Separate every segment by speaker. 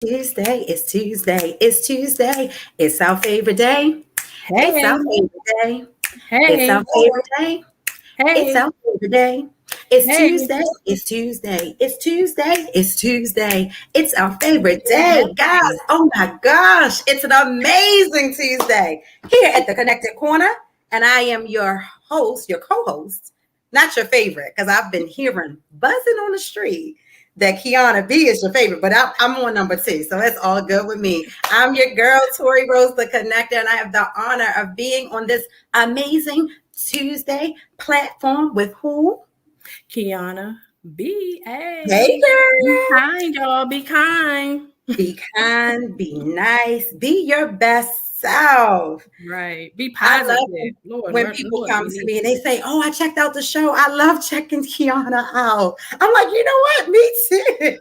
Speaker 1: Tuesday, it's Tuesday, it's Tuesday. It's our favorite day. It's
Speaker 2: Hey,
Speaker 1: our favorite day. It's
Speaker 2: hey,
Speaker 1: our favorite day. It's
Speaker 2: hey,
Speaker 1: our favorite day. It's
Speaker 2: hey.
Speaker 1: Tuesday, it's Tuesday, it's Tuesday, it's Tuesday. It's our favorite day, guys.
Speaker 2: Hey.
Speaker 1: Oh my gosh, it's an amazing Tuesday here at the Connected Corner. And I am your host, your co host, not your favorite, because I've been hearing buzzing on the street that Kiana B is your favorite, but I'm on number two, so it's all good with me. I'm your girl, Tori Rose, the Connector, and I have the honor of being on this amazing Tuesday platform with who?
Speaker 2: Kiana B.
Speaker 1: Hey,
Speaker 2: Hey. Be
Speaker 1: girl.
Speaker 2: kind, y'all. Be kind.
Speaker 1: Be kind, be nice, be your best self.
Speaker 2: Right. Be
Speaker 1: I love
Speaker 2: positive. Lord,
Speaker 1: when people
Speaker 2: Lord,
Speaker 1: come
Speaker 2: we
Speaker 1: to
Speaker 2: need
Speaker 1: me and
Speaker 2: to.
Speaker 1: they say, "Oh, I checked out the show. I love checking Kiana out." I'm like, you know what? Me too.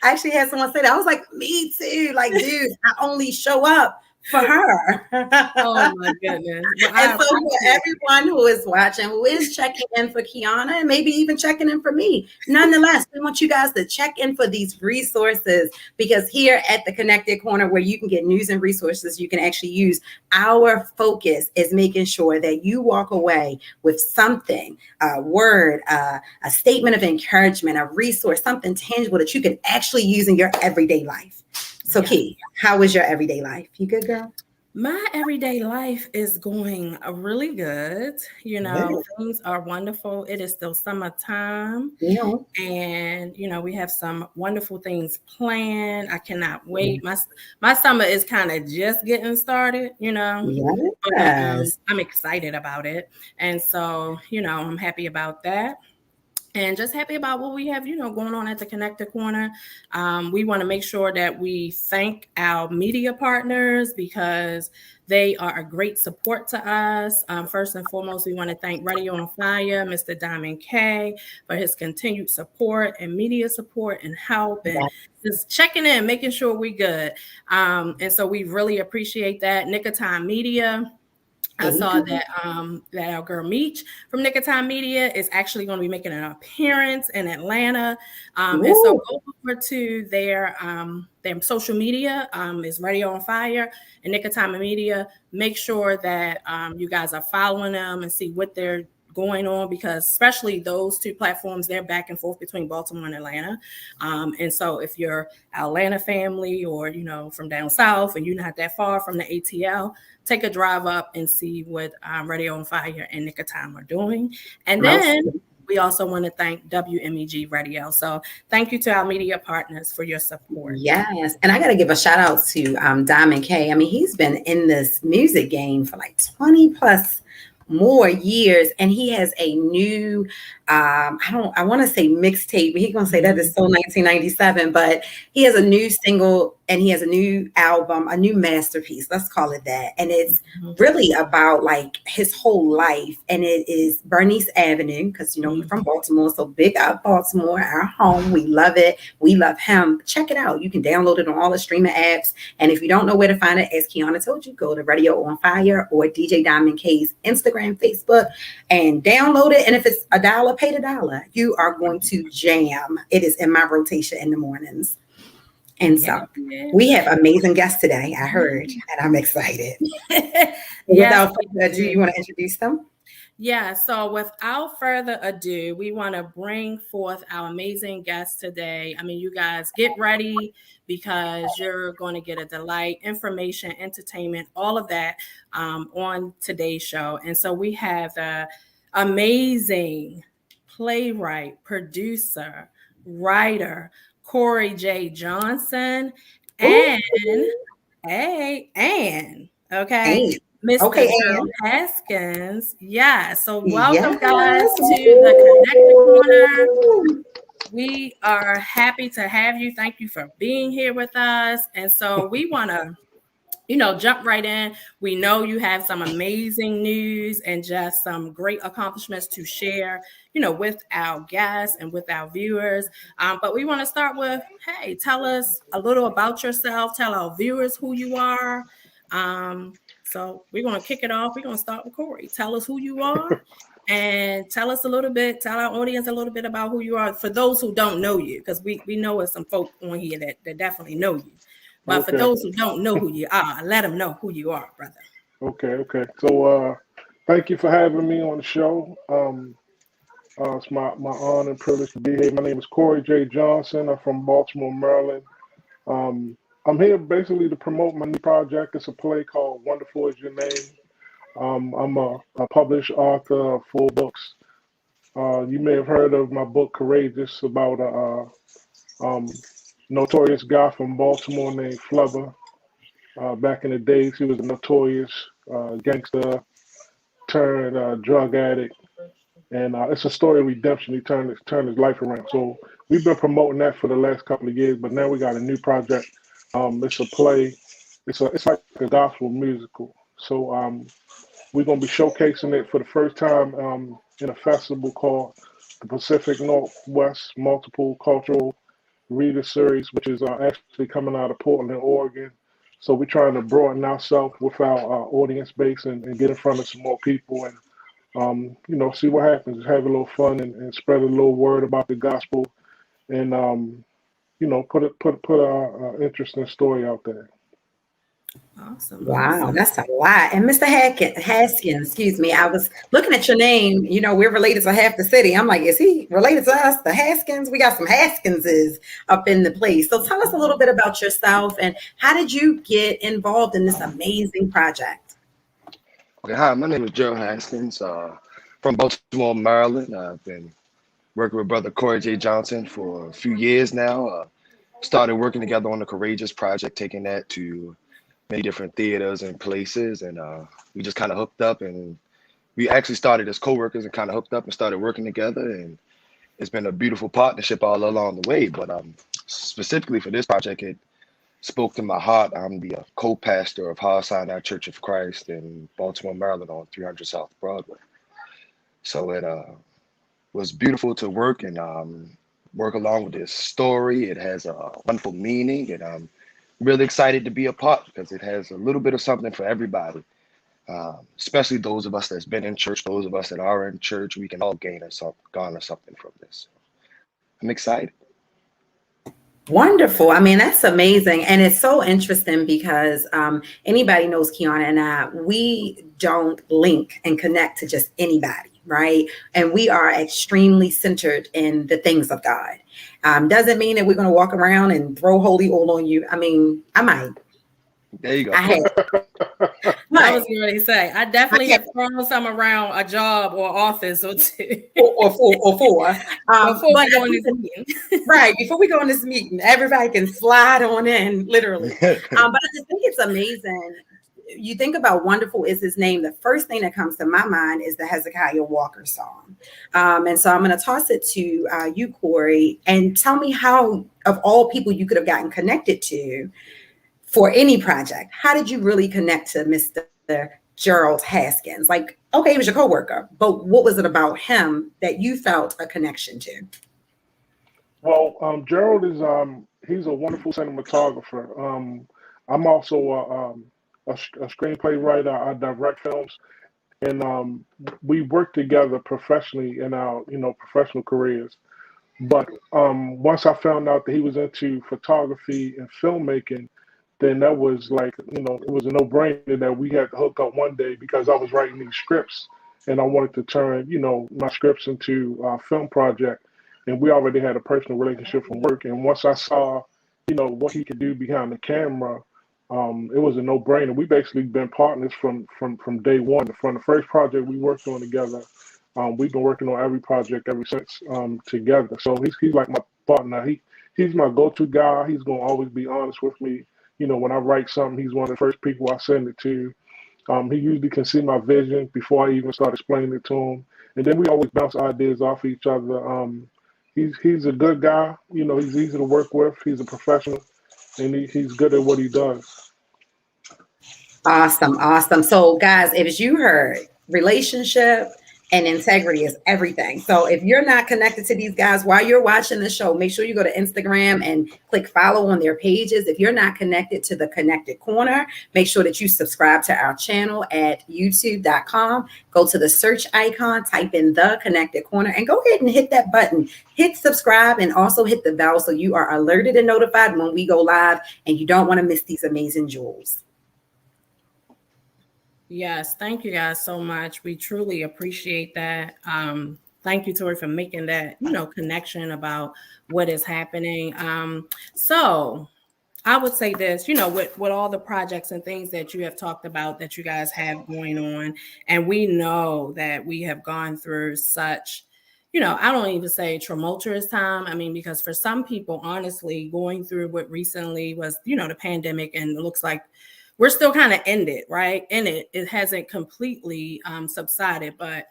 Speaker 1: I actually had someone say that. I was like, me too. Like, dude, I only show up for her.
Speaker 2: Oh my goodness. Well,
Speaker 1: And
Speaker 2: I
Speaker 1: so for
Speaker 2: appreciate
Speaker 1: everyone who is watching, who is checking in for Kiana, and maybe even checking in for me, nonetheless, we want you guys to check in for these resources because here at the Connected Corner, where you can get news and resources you can actually use, our focus is making sure that you walk away with something, a word, a statement of encouragement, a resource, something tangible that you can actually use in your everyday life. So,
Speaker 2: yes.
Speaker 1: Key, how is your everyday life? You good, girl?
Speaker 2: My everyday life is going really good.
Speaker 1: Good.
Speaker 2: Things are wonderful. It is still summertime.
Speaker 1: You
Speaker 2: And we have some wonderful things planned. I cannot wait. My summer is kind of just getting started, but
Speaker 1: Yes.
Speaker 2: I'm excited about it. And so, I'm happy about that. And just happy about what we have, going on at the Connector Corner. We want to make sure that we thank our media partners because they are a great support to us. First and foremost, we want to thank Radio on Fire, Mr. Diamond K, for his continued support and media support and help and just checking in, making sure we good. And so we really appreciate that. Nicotine Media. I
Speaker 1: There you
Speaker 2: saw
Speaker 1: go.
Speaker 2: that our girl Meech from Nicotine Media is actually going to be making an appearance in Atlanta, and so
Speaker 1: Ooh,
Speaker 2: go over to their social media is Radio on Fire and Nicotine Media. Make sure that you guys are following them and see what they're going on because especially those two platforms, they're back and forth between Baltimore and Atlanta, and so if you're Atlanta family or from down south and you're not that far from the ATL, take a drive up and see what Radio on Fire and Nicotine are doing. And
Speaker 1: most.
Speaker 2: then we also want to thank WMEG Radio. So thank you to our media partners for your support.
Speaker 1: Yes. And I got to give a shout out to Diamond K. I mean, he's been in this music game for like 20 plus more years and he has a new I want to say mixtape, but he's gonna say that is so 1997, but he has a new single and he has a new album, a new masterpiece, let's call it that, and it's really about like his whole life, and it is Bernice Avenue because he's from Baltimore, so big up Baltimore, our home. We love it, we love him. Check it out, you can download it on all the streaming apps, and if you don't know where to find it, as Kiana told you, go to Radio on Fire or DJ Diamond K's Instagram, Facebook, and download it. And if it's $1, pay $1, you are going to jam. It is in my rotation in the mornings. And so we have amazing guests today, I heard, and I'm excited.
Speaker 2: Yes,
Speaker 1: Without further ado, you want to introduce them?
Speaker 2: Yeah, so without further ado, we want to bring forth our amazing guest today. I mean, you guys get ready because you're going to get a delight, information, entertainment, all of that on today's show. And so we have an amazing playwright, producer, writer, Corey J. Johnson, and
Speaker 1: Ooh,
Speaker 2: okay,
Speaker 1: and
Speaker 2: Mr.
Speaker 1: okay,
Speaker 2: Gerald
Speaker 1: and
Speaker 2: Haskins. Yeah. So welcome, guys,
Speaker 1: yes.
Speaker 2: to the Connected Corner. We are happy to have you. Thank you for being here with us. And so we want to, jump right in. We know you have some amazing news and just some great accomplishments to share, with our guests and with our viewers. But we want to start with, hey, tell us a little about yourself. Tell our viewers who you are. So we're going to kick it off. We're going to start with Corey. Tell us who you are and tell our audience a little bit about who you are for those who don't know you, because we know there's some folk on here that definitely know you. But for those who don't know who you are, let them know who you are, brother.
Speaker 3: Okay. So thank you for having me on the show. It's my honor and privilege to be here. My name is Corey J. Johnson. I'm from Baltimore, Maryland. I'm here basically to promote my new project. It's a play called Wonderful Is Your Name. I'm a published author of 4 books. You may have heard of my book Courageous, about a notorious guy from Baltimore named Flubber. Back in the days, he was a notorious gangster turned drug addict, and it's a story of redemption. He turned his life around. So we've been promoting that for the last couple of years, but now we got a new project. It's a play. It's like a gospel musical. So we're gonna be showcasing it for the first time in a festival called the Pacific Northwest Multiple Cultural Reader Series, which is actually coming out of Portland, Oregon. So we're trying to broaden ourselves with our audience base and get in front of some more people and see what happens. Have a little fun and spread a little word about the gospel and put our interesting story out there.
Speaker 2: Awesome.
Speaker 1: Wow, that's a lot. And Mr. Haskins, excuse me, I was looking at your name. You know, we're related to half the city. I'm like, is he related to us, the Haskins? We got some Haskinses up in the place. So tell us a little bit about yourself and how did you get involved in this amazing project?
Speaker 4: Okay, hi, my name is Gerald Haskins from Baltimore, Maryland. I've been working with Brother Corey J. Johnson for a few years now. Started working together on the Courageous project, taking that to many different theaters and places, and we just kind of hooked up, and we actually started as co-workers and kind of hooked up and started working together, and it's been a beautiful partnership all along the way. But specifically for this project, it spoke to my heart. I'm the co-pastor of High Sinai Church of Christ in Baltimore, Maryland on 300 South Broadway. So it was beautiful to work and work along with this story. It has a wonderful meaning, and I'm really excited to be a part because it has a little bit of something for everybody, especially those of us that's been in church, those of us that are in church. We can all garner something from this. I'm excited.
Speaker 1: Wonderful. I mean, that's amazing. And it's so interesting because anybody knows Kiana and I, we don't link and connect to just anybody, right? And we are extremely centered in the things of God. Doesn't mean that we're going to walk around and throw holy oil on you. I mean, I might.
Speaker 4: There you go.
Speaker 2: I was going to say, I definitely have thrown some around a job or office or two.
Speaker 1: or four.
Speaker 2: Before we go in this meeting.
Speaker 1: Right, before we go in this meeting, everybody can slide on in, literally. But I just think it's amazing. You think about Wonderful Is His Name. The first thing that comes to my mind is the Hezekiah Walker song. And so I'm going to toss it to you, Corey, and tell me how, of all people you could have gotten connected to for any project, how did you really connect to Mr. Gerald Haskins? Like, okay, he was your coworker, but what was it about him that you felt a connection to?
Speaker 3: Well, Gerald is he's a wonderful cinematographer. I'm also a screenplay writer. I direct films, and we work together professionally in our professional careers. But once I found out that he was into photography and filmmaking, then that was like, it was a no-brainer that we had to hook up one day because I was writing these scripts and I wanted to turn, my scripts into a film project. And we already had a personal relationship from work. And once I saw, what he could do behind the camera, it was a no-brainer. We basically been partners from day one. From the first project we worked on together, we've been working on every project ever since together. So he's like my partner. He's my go-to guy. He's gonna always be honest with me. When I write something, he's one of the first people I send it to. He usually can see my vision before I even start explaining it to him. And then we always bounce ideas off each other. He's a good guy. He's easy to work with. He's a professional, and he's good at what he does.
Speaker 1: Awesome. So, guys, as you heard, relationship, and integrity is everything. So if you're not connected to these guys while you're watching the show, make sure you go to Instagram and click follow on their pages. If you're not connected to the Connected Corner, make sure that you subscribe to our channel at youtube.com. Go to the search icon, type in the Connected Corner, and go ahead and hit that button. Hit subscribe and also hit the bell so you are alerted and notified when we go live, and you don't want to miss these amazing jewels.
Speaker 2: Yes, thank you guys so much. We truly appreciate that. Thank you, Tori, for making that, connection about what is happening. So I would say this, with all the projects and things that you have talked about that you guys have going on, and we know that we have gone through such, I don't even say tumultuous time. I mean, because for some people, honestly, going through what recently was, the pandemic, and it looks like we're still kind of in it, right? It hasn't completely subsided, but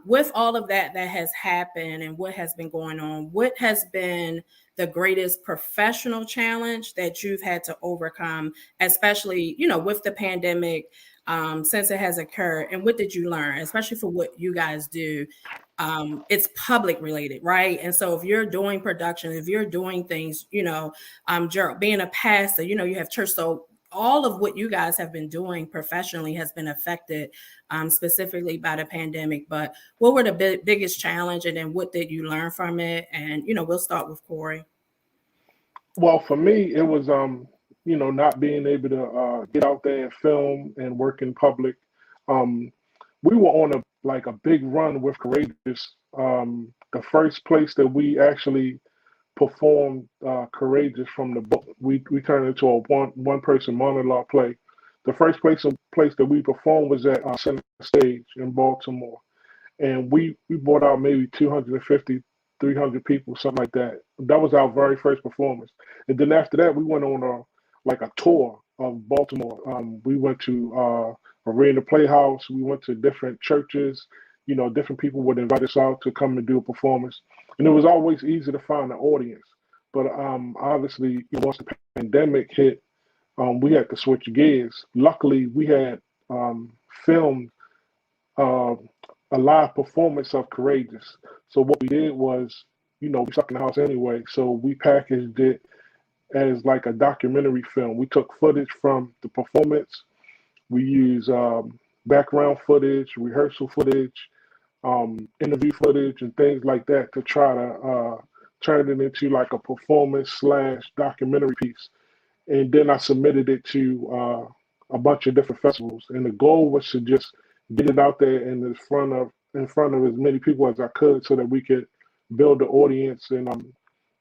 Speaker 2: with all of that has happened and what has been going on, what has been the greatest professional challenge that you've had to overcome, especially, with the pandemic, since it has occurred, and what did you learn, especially for what you guys do? It's public related, right? And so if you're doing production, if you're doing things, Gerald, being a pastor, you have church, so all of what you guys have been doing professionally has been affected specifically by the pandemic. But what were the biggest challenge, and then what did you learn from it? And, we'll start with Corey.
Speaker 3: Well, for me, it was, not being able to get out there and film and work in public. We were on a big run with Courageous. The first place that we actually performed Courageous from the book, we turned into a one person monologue play. The first place that we performed was at Center Stage in Baltimore, and we brought out maybe 250, 300 people, something like that. That was our very first performance, and then after that, we went on a tour of Baltimore. We went to Arena Playhouse. We went to different churches. Different people would invite us out to come and do a performance. And it was always easy to find an audience. But obviously, once the pandemic hit, we had to switch gears. Luckily, we had filmed a live performance of Courageous. So what we did was, we stuck in the house anyway. So we packaged it as like a documentary film. We took footage from the performance. We used background footage, rehearsal footage, interview footage, and things like that to try to turn it into like a performance / documentary piece. And then I submitted it to a bunch of different festivals. And the goal was to just get it out there in front of as many people as I could, so that we could build the audience, and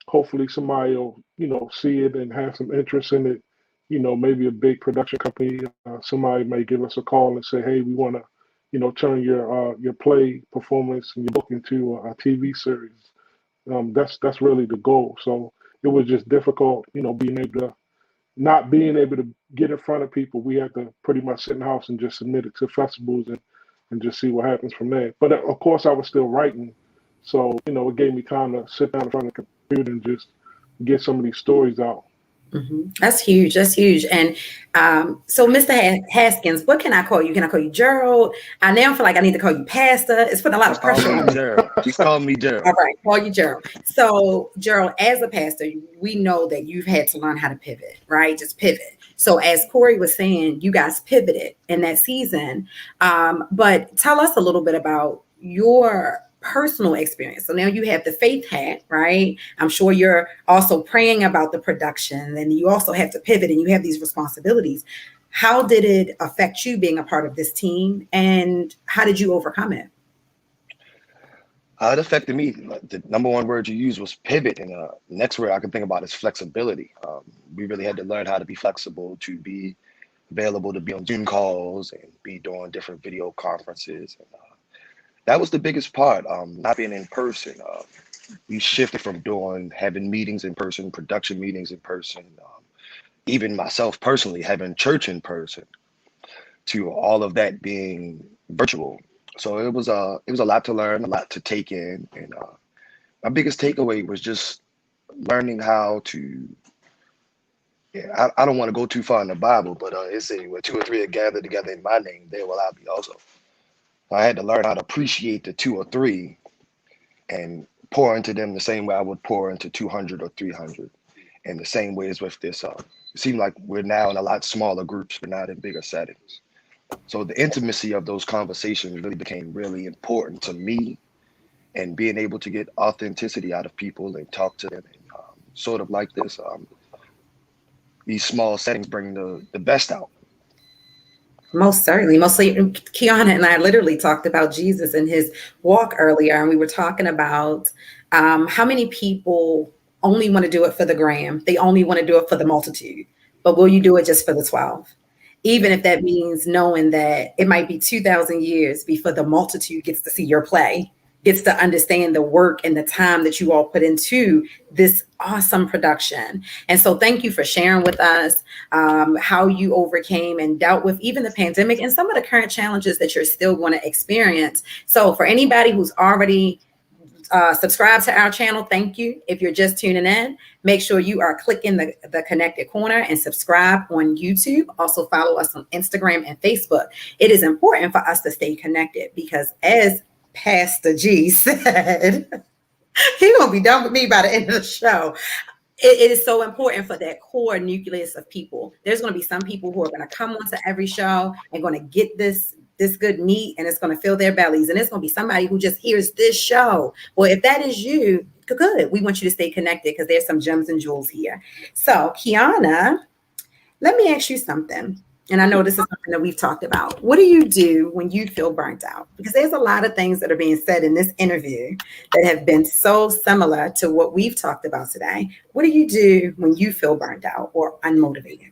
Speaker 3: hopefully somebody will see it and have some interest in it. Maybe a big production company, somebody may give us a call and say, hey, we want to turn your play performance and your book into a TV series. That's really the goal. So it was just difficult, not being able to get in front of people. We had to pretty much sit in the house and just submit it to festivals and just see what happens from there. But of course, I was still writing, so it gave me time to sit down in front of the computer and just get some of these stories out.
Speaker 1: Mm-hmm. That's huge. That's huge. And so, Mr. Haskins, what can I call you? Can I call you Gerald? I now feel like I need to call you Pastor. It's putting a lot of pressure on me.
Speaker 4: Gerald. Just call me Gerald.
Speaker 1: All right, call you Gerald. So, Gerald, as a pastor, we know that you've had to learn how to pivot, right? Just pivot. So, as Corey was saying, you guys pivoted in that season. But tell us a little bit about your personal experience. So now you have the faith hat, right? I'm sure you're also praying about the production, and you also have to pivot, and you have these responsibilities. How did it affect you being a part of this team, and how did you overcome it?
Speaker 4: It affected me. The number one word you used was pivot, and next word I can think about is flexibility. We really had to learn how to be flexible, to be available to be on Zoom calls and be doing different video conferences. And that was the biggest part, not being in person. We shifted from having meetings in person, production meetings in person, even myself personally having church in person, to all of that being virtual. So it was a lot to learn, a lot to take in. And my biggest takeaway was just learning how to, I don't want to go too far in the Bible, but it says where 2 or 3 are gathered together in my name, there will I be also. I had to learn how to appreciate the 2 or 3 and pour into them the same way I would pour into 200 or 300. And the same way as with this. It seems like we're now in a lot smaller groups. We're not in bigger settings. So the intimacy of those conversations really became really important to me, and being able to get authenticity out of people and talk to them. And, sort of like this, these small settings bring the best out.
Speaker 1: Most certainly. Mostly, Kiana and I literally talked about Jesus and his walk earlier, and we were talking about how many people only want to do it for the gram. They only want to do it for the multitude. But will you do it just for the 12? Even if that means knowing that it might be 2,000 years before the multitude gets to see your play, gets to understand the work and the time that you all put into this awesome production. And so thank you for sharing with us how you overcame and dealt with even the pandemic and some of the current challenges that you're still going to experience. So for anybody who's already subscribed to our channel, thank you. If you're just tuning in, make sure you are clicking the connected corner and subscribe on YouTube. Also follow us on Instagram and Facebook. It is important for us to stay connected because, as Pastor G said, he's gonna be done with me by the end of the show. It is so important for that core nucleus of people. There's going to be some people who are going to come onto every show and going to get this good meat, and it's going to fill their bellies. And it's going to be somebody who just hears this show. Well, if that is you, good. We want you to stay connected because there's some gems and jewels here. So, Kiana, let me ask you something. And I know this is something that we've talked about. What do you do when you feel burnt out? Because there's a lot of things that are being said in this interview that have been so similar to what we've talked about today. What do you do when you feel burnt out or unmotivated?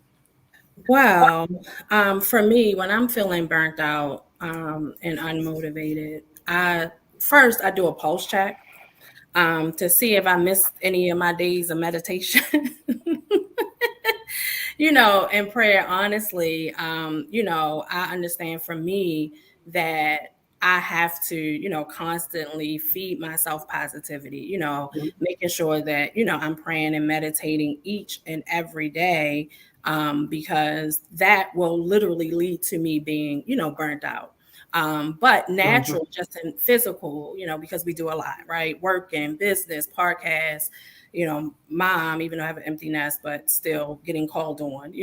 Speaker 2: Well, for me, when I'm feeling burnt out and unmotivated, I do a pulse check to see if I missed any of my days of meditation. And prayer, honestly, I understand for me that I have to, constantly feed myself positivity, making sure that, I'm praying and meditating each and every day, because that will literally lead to me being, burnt out. But natural, just in physical, because we do a lot, right? Work and business, podcasts, mom, even though I have an empty nest, but still getting called on,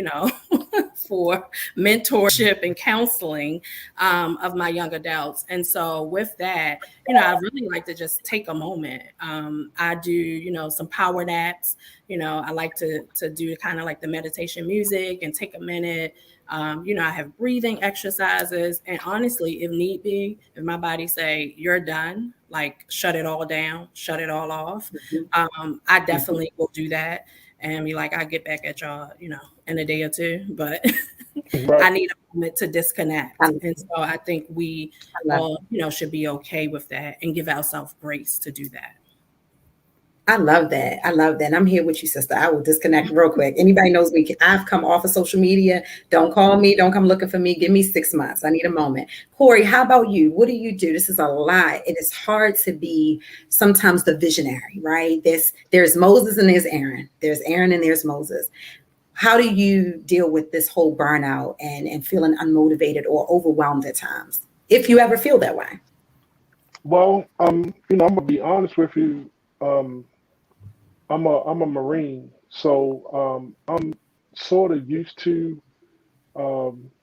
Speaker 2: for mentorship and counseling of my young adults. And so with that, I really like to just take a moment. I do, some power naps. I like to do kind of like the meditation music and take a minute. I have breathing exercises, and honestly, if need be, if my body say you're done, like shut it all down, shut it all off, I definitely will do that and be like, I'll get back at y'all, in a day or two, but I need a moment to disconnect. And so I think we all, should be okay with that and give ourselves grace to do that.
Speaker 1: I love that. And I'm here with you, sister. I will disconnect real quick. Anybody knows me. I've come off of social media. Don't call me. Don't come looking for me. Give me 6 months. I need a moment. Corey, how about you? What do you do? This is a lot. It is hard to be sometimes the visionary, right? There's Moses and there's Aaron. There's Aaron and there's Moses. How do you deal with this whole burnout and feeling unmotivated or overwhelmed at times, if you ever feel that way?
Speaker 3: Well, I'm gonna be honest with you. I'm a Marine, so I'm sort of used to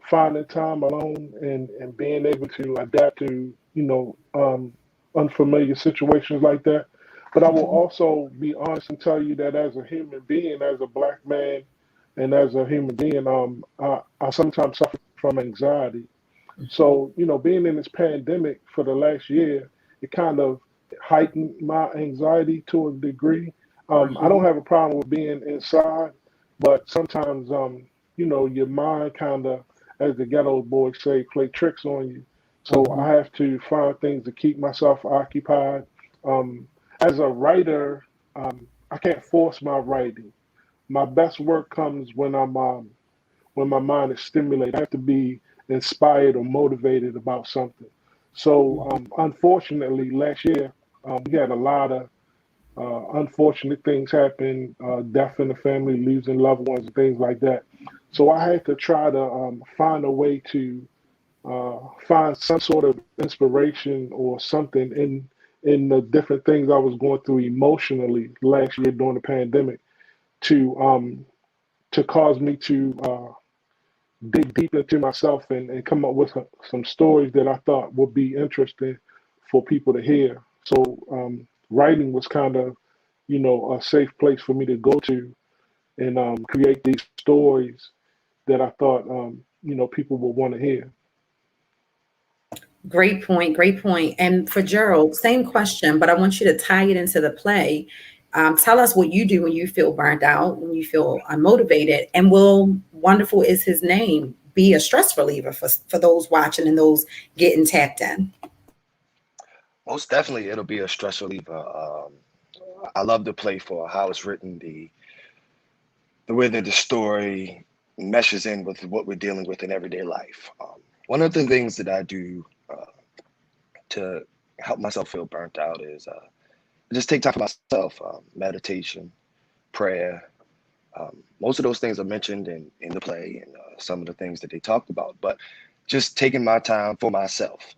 Speaker 3: finding time alone and being able to adapt to unfamiliar situations like that. But I will also be honest and tell you that as a human being, as a Black man, and as a human being, I sometimes suffer from anxiety. So being in this pandemic for the last year, it kind of heightened my anxiety to a degree. I don't have a problem with being inside, but sometimes, your mind kind of, as the ghetto boys say, play tricks on you. So I have to find things to keep myself occupied. As a writer, I can't force my writing. My best work comes when when my mind is stimulated. I have to be inspired or motivated about something. So unfortunately, last year we had a lot of unfortunate things happen, death in the family, losing loved ones, and things like that. So I had to try to find a way to find some sort of inspiration or something in the different things I was going through emotionally last year during the pandemic to cause me to dig deep into myself and come up with some stories that I thought would be interesting for people to hear. So writing was kind of, a safe place for me to go to and create these stories that I thought, people would want to hear.
Speaker 1: Great point. Great point. And for Gerald, same question, but I want you to tie it into the play. Tell us what you do when you feel burnt out, when you feel unmotivated, and will Wonderful Is His Name be a stress reliever for those watching and those getting tapped in?
Speaker 4: Most definitely, it'll be a stress reliever. I love the play for how it's written, the way that the story meshes in with what we're dealing with in everyday life. One of the things that I do to help myself feel burnt out is just take time for myself, meditation, prayer. Most of those things are mentioned in the play and some of the things that they talked about, but just taking my time for myself.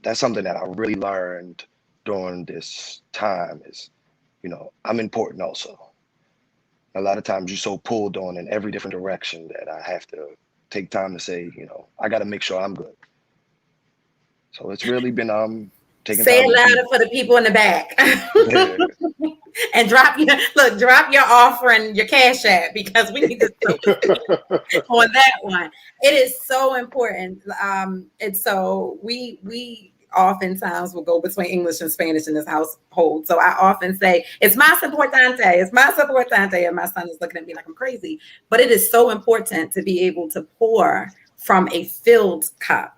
Speaker 4: That's something that I really learned during this time is, I'm important also. A lot of times you're so pulled on in every different direction that I have to take time to say, I got to make sure I'm good. So it's really been taking
Speaker 1: Say
Speaker 4: time
Speaker 1: it louder for the people in the back. And drop your offering, your cash app, because we need to on that one. It is so important. And so we oftentimes will go between English and Spanish in this household. So I often say, it's más importante. And my son is looking at me like I'm crazy. But it is so important to be able to pour from a filled cup.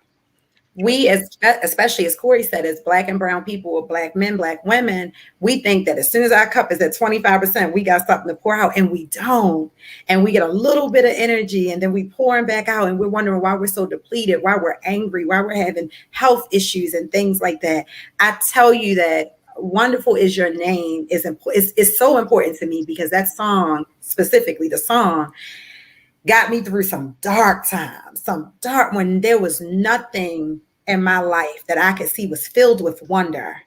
Speaker 1: We, especially as Corey said, as Black and brown people, or Black men, Black women, we think that as soon as our cup is at 25%, we got something to pour out, and we don't. And we get a little bit of energy, and then we pouring back out, and we're wondering why we're so depleted, why we're angry, why we're having health issues and things like that. I tell you that Wonderful Is Your Name is so important to me, because that song, specifically the song, got me through some dark times, when there was nothing in my life that I could see was filled with wonder.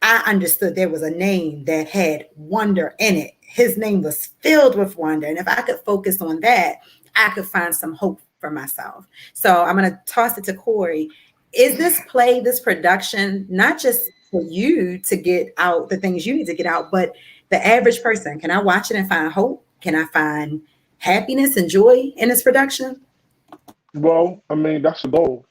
Speaker 1: I understood there was a name that had wonder in it. His name was filled with wonder. And if I could focus on that, I could find some hope for myself. So I'm going to toss it to Corey. Is this play, this production, not just for you to get out the things you need to get out, but the average person? Can I watch it and find hope? Can I find happiness and joy in this production?
Speaker 3: Well, I mean, that's the goal.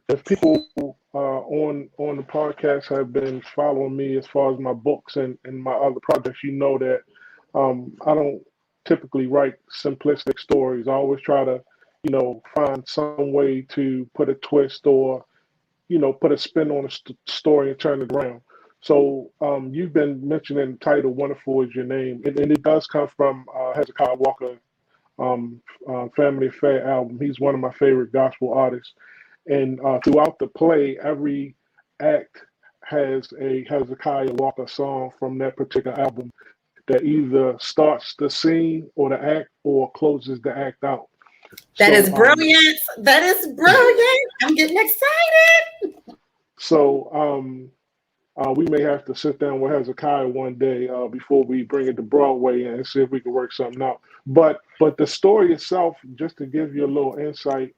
Speaker 3: If people on the podcast have been following me as far as my books and my other projects, that I don't typically write simplistic stories. I always try to, find some way to put a twist or, put a spin on a story and turn it around. So you've been mentioning the title "Wonderful Is Your Name," and it does come from Hezekiah Walker, Family Affair album. He's one of my favorite gospel artists. And throughout the play, every act has a Hezekiah Walker song from that particular album that either starts the scene or the act or closes the act out.
Speaker 1: That is brilliant. That is brilliant. I'm getting excited.
Speaker 3: So we may have to sit down with Hezekiah one day before we bring it to Broadway and see if we can work something out. But the story itself, just to give you a little insight,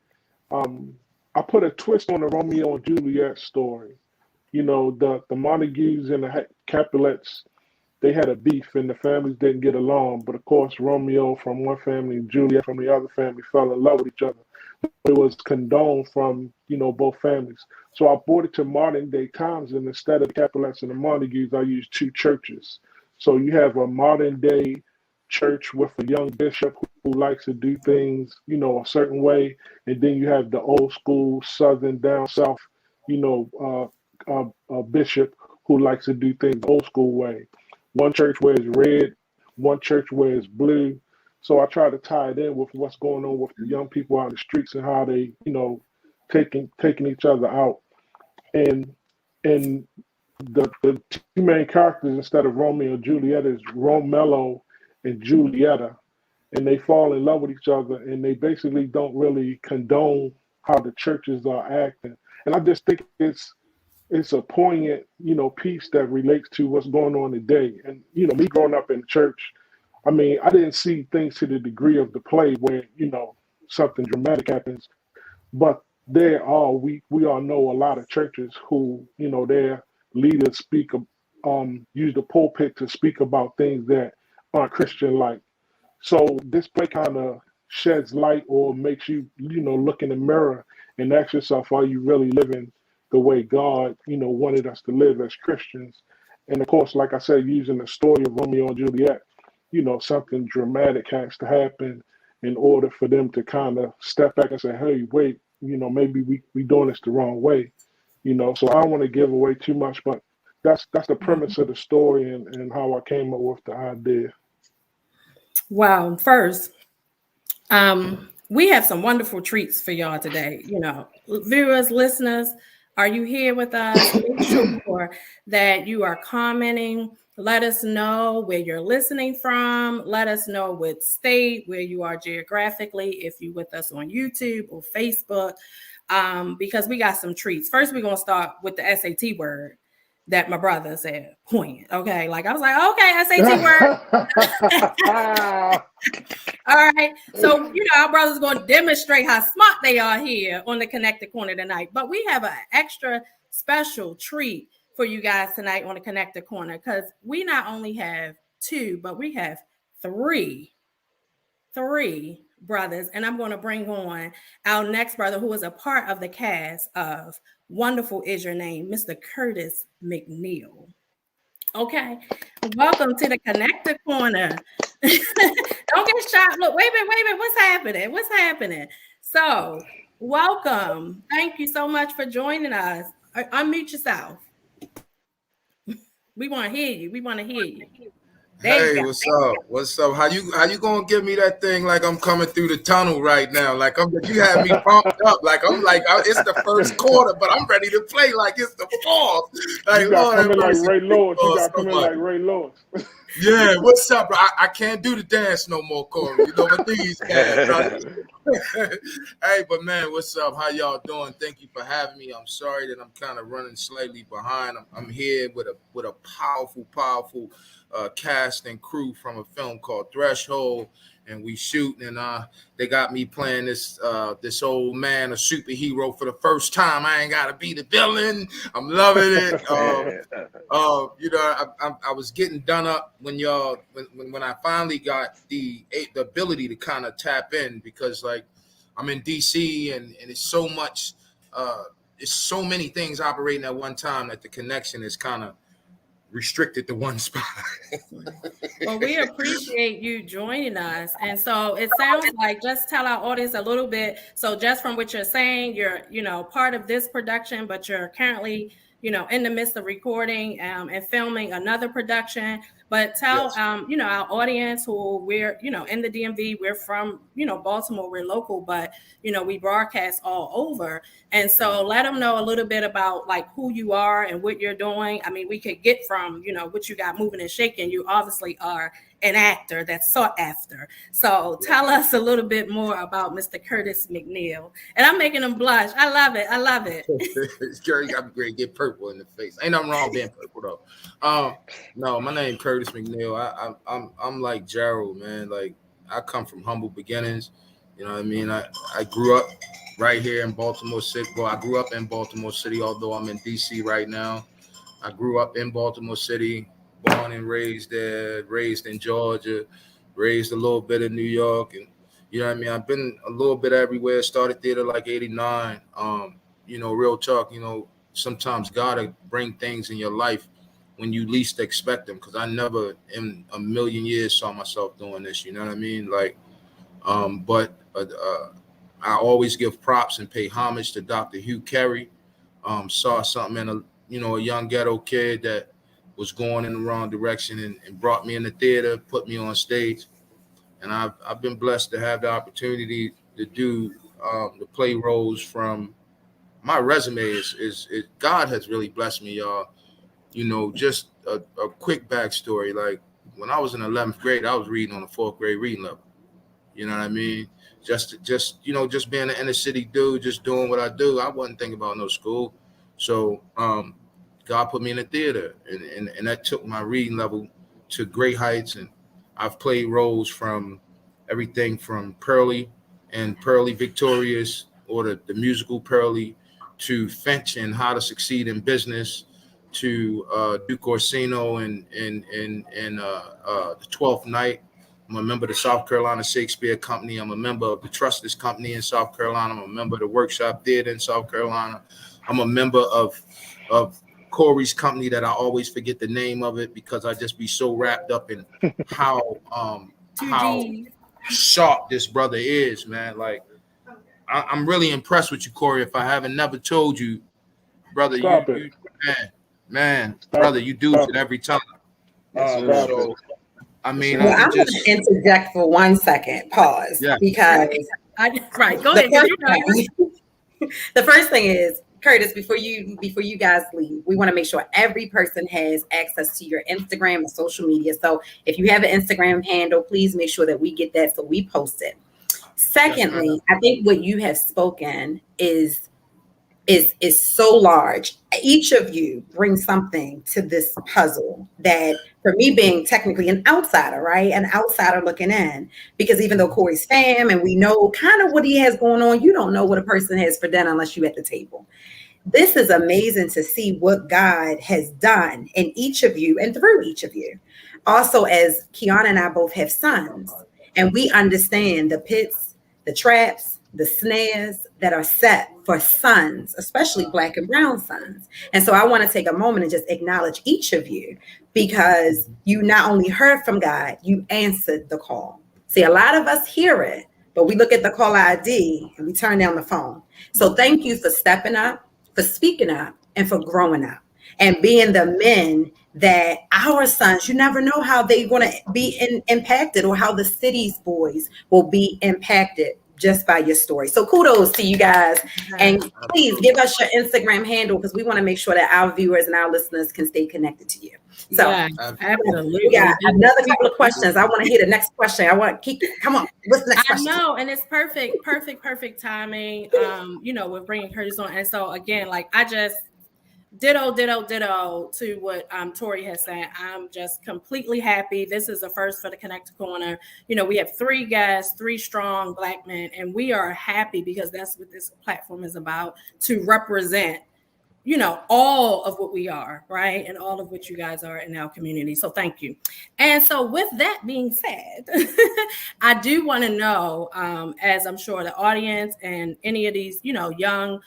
Speaker 3: I put a twist on the Romeo and Juliet story. The Montagues and the Capulets, they had a beef and the families didn't get along. But of course, Romeo from one family and Juliet from the other family fell in love with each other. It was condoned from, both families. So I brought it to modern day times, and instead of the Capulets and the Montagues, I used two churches. So you have a modern day church with a young bishop who likes to do things, a certain way. And then you have the old school Southern down South, bishop who likes to do things the old school way. One church wears red, one church wears blue. So I try to tie it in with what's going on with the young people out in the streets and how they, taking each other out. And the two main characters, instead of Romeo and Juliet, is Romello and Julieta, and they fall in love with each other, and they basically don't really condone how the churches are acting. And I just think it's a poignant, piece that relates to what's going on today. And, me growing up in church, I mean, I didn't see things to the degree of the play where, something dramatic happens. But we all know a lot of churches who, their leaders use the pulpit to speak about things that aren't Christian-like. So this play kind of sheds light or makes you, look in the mirror and ask yourself, are you really living the way God, wanted us to live as Christians? And of course, like I said, using the story of Romeo and Juliet, something dramatic has to happen in order for them to kind of step back and say, hey, wait, maybe we doing this the wrong way. So I don't want to give away too much, but that's the premise of the story and how I came up with the idea.
Speaker 2: Wow. First, we have some wonderful treats for y'all today. Viewers, listeners, are you here with us? Make sure that you are commenting. Let us know where you're listening from. Let us know what state, where you are geographically, if you're with us on YouTube or Facebook, because we got some treats. First, we're going to start with the SAT word that my brother said, point. Okay. Like I was like, okay, SAT word. All right. So, our brother's going to demonstrate how smart they are here on the Connected Corner tonight. But we have an extra special treat for you guys tonight on the Connected Corner, because we not only have two, but we have three brothers. And I'm going to bring on our next brother, who is a part of the cast of Wonderful Is Your Name, Mr. Curtis McNeil. Okay. Welcome to the Connected Corner. Don't get shot. Look, wait a minute. What's happening? So, welcome. Thank you so much for joining us. Unmute yourself. We want to hear you.
Speaker 5: Hey, what's up? How you gonna give me that thing like I'm coming through the tunnel right now? Like you have me pumped up. It's the first quarter, but I'm ready to play like it's the fourth. Like,
Speaker 3: you got coming like Ray Lewis. You got coming like Ray Lewis.
Speaker 5: Yeah, what's up, bro? I can't do the dance no more, Corey. What these guys, right? Hey, but man, what's up? How y'all doing? Thank you for having me. I'm sorry that I'm kind of running slightly behind. I'm here with a powerful cast and crew from a film called Threshold, and we shooting, and they got me playing this old man, a superhero for the first time. I ain't gotta be the villain. I'm loving it. I was getting done up when I finally got the ability to kind of tap in, because like I'm in DC and it's so much it's so many things operating at one time that the connection is kind of restricted to one spot.
Speaker 2: Well, we appreciate you joining us. And so it sounds like, just tell our audience a little bit. So just from what you're saying, you're, part of this production, but you're currently, in the midst of recording and filming another production. But tell,
Speaker 5: Yes.
Speaker 2: Our audience who we're, in the DMV, we're from, Baltimore, we're local, but, we broadcast all over. And so let them know a little bit about like who you are and what you're doing. I mean, we could get from, what you got moving and shaking. You obviously are an actor that's sought after. So tell us a little bit more about Mr. Curtis McNeil. And I'm making him blush. I love it.
Speaker 5: Jerry got me great. Get purple in the face. Ain't nothing wrong being purple though. No, my name Curtis McNeil. I'm like Gerald, man. Like I come from humble beginnings. You know what I mean? I grew up right here in Baltimore City. Well, I grew up in Baltimore City, although I'm in DC right now. I grew up in Baltimore City, born and raised there, raised in Georgia, raised a little bit in New York. And you know what I mean? I've been a little bit everywhere. Started theater like 89. Real talk, sometimes God will bring things in your life when you least expect them. Because I never in a million years saw myself doing this. You know what I mean? I always give props and pay homage to Dr. Hugh Carey. Saw something in a young ghetto kid that was going in the wrong direction and brought me in the theater, put me on stage. And I've been blessed to have the opportunity to do the play roles. From my resume is God has really blessed me, y'all. Just a quick backstory. Like when I was in 11th grade, I was reading on the 4th grade reading level. You know what I mean? Just just being an inner city dude, just doing what I do. I wasn't thinking about no school. So God put me in the theater, and that took my reading level to great heights. And I've played roles from everything from Pearlie and Pearlie Victorious, or the musical Pearlie, to Finch and How to Succeed in Business, to Duke Orsino and the 12th Night. I'm a member of the South Carolina Shakespeare Company. I'm a member of the Trustless Company in South Carolina. I'm a member of the Workshop Theater in South Carolina. I'm a member of Corey's company that I always forget the name of it because I just be so wrapped up in how sharp this brother is, man. Like I'm really impressed with you, Corey. If I haven't never told you, brother, you man, brother, you do it every time. So I mean,
Speaker 1: well, I'm going to interject for 1 second, pause, because
Speaker 2: right, go ahead.
Speaker 1: The first thing is, Curtis, before you guys leave, we want to make sure every person has access to your Instagram and social media. So if you have an Instagram handle, please make sure that we get that so we post it. Secondly, I think what you have spoken is so large. Each of you brings something to this puzzle that, for me being technically an outsider, right? An outsider looking in, because even though Corey's fam and we know kind of what he has going on, you don't know what a person has for dinner unless you're at the table. This is amazing to see what God has done in each of you and through each of you. Also, as Kiana and I both have sons, and we understand the pits, the traps, the snares that are set for sons, especially Black and brown sons. And so I want to take a moment and just acknowledge each of you, because you not only heard from God, you answered the call. See, a lot of us hear it, but we look at the call ID and we turn down the phone. So thank you for stepping up, for speaking up, and for growing up and being the men that our sons, you never know how they're going to be impacted, or how the city's boys will be impacted just by your story. So kudos to you guys. And please give us your Instagram handle, because we want to make sure that our viewers and our listeners can stay connected to you. So
Speaker 2: absolutely.
Speaker 1: We got another couple of questions. I want to hear the next question. I want to come on. What's the next question?
Speaker 2: I know, and it's perfect timing. With bringing Curtis on. And so again, like I just ditto to what Tori has said. I'm just completely happy. This is a first for the Connect Corner. We have 3 guests, 3 strong Black men, and we are happy because that's what this platform is about, to represent all of what we are, right? And all of what you guys are in our community. So thank you. And so with that being said, I do want to know, as I'm sure the audience and any of these, young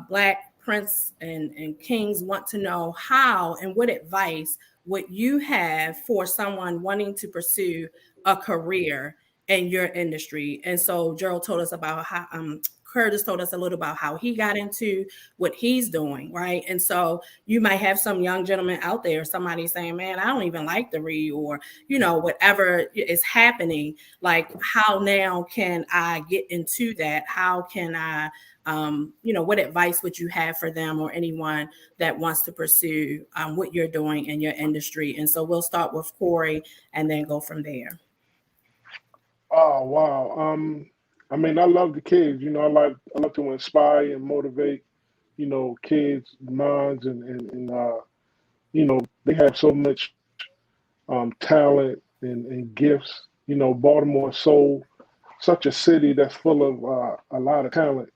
Speaker 2: Black Prince and Kings want to know, how and what advice would you have for someone wanting to pursue a career in your industry? And so Gerald told us about how Curtis told us a little about how he got into what he's doing, right? And so you might have some young gentleman out there, somebody saying, man, I don't even like to read, or, whatever is happening. Like, how now can I get into that? How can I, what advice would you have for them or anyone that wants to pursue what you're doing in your industry? And so we'll start with Corey and then go from there.
Speaker 3: Oh, wow. I mean, I love the kids. I love to inspire and motivate, kids' minds, and they have so much talent and gifts. Baltimore is such a city that's full of a lot of talent.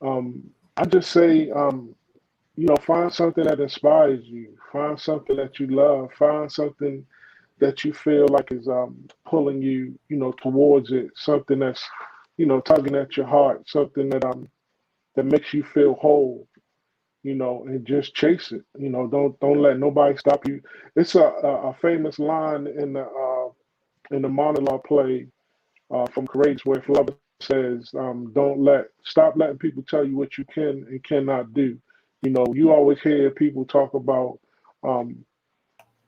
Speaker 3: I just say, find something that inspires you. Find something that you love. Find something that you feel like is pulling you, towards it. Something that's, tugging at your heart. Something that makes you feel whole, and just chase it. Don't let nobody stop you. It's a famous line in the monologue play from Courageous, where Flubber says, stop letting people tell you what you can and cannot do. You always hear people talk about, I'm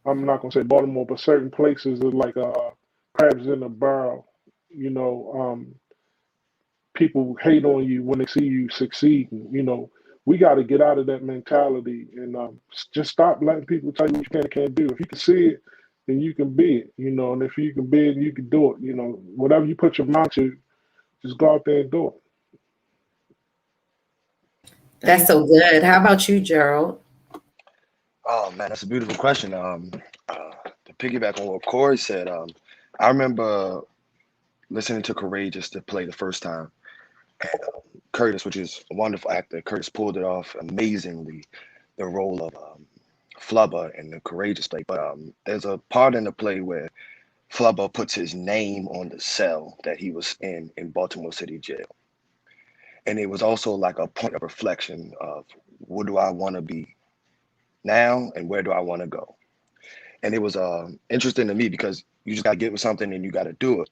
Speaker 3: not gonna say Baltimore, but certain places are like crabs in a barrel. People hate on you when they see you succeeding. We got to get out of that mentality and just stop letting people tell you what you can and can't do. If you can see it, then you can be it, you know. And if you can be it, you can do it, you know. Whatever you put your mind to, just go out there and do it.
Speaker 1: That's so good. How about you, Gerald?
Speaker 4: Oh man, that's a beautiful question. To piggyback on what Corey said, I remember listening to Courageous to play the first time. And Curtis, which is a wonderful actor, Curtis pulled it off amazingly, the role of Flubber in the Courageous play. But there's a part in the play where Flubber puts his name on the cell that he was in Baltimore City Jail. And it was also like a point of reflection of what do I want to be now and where do I want to go? And it was interesting to me because you just got to get with something and you got to do it.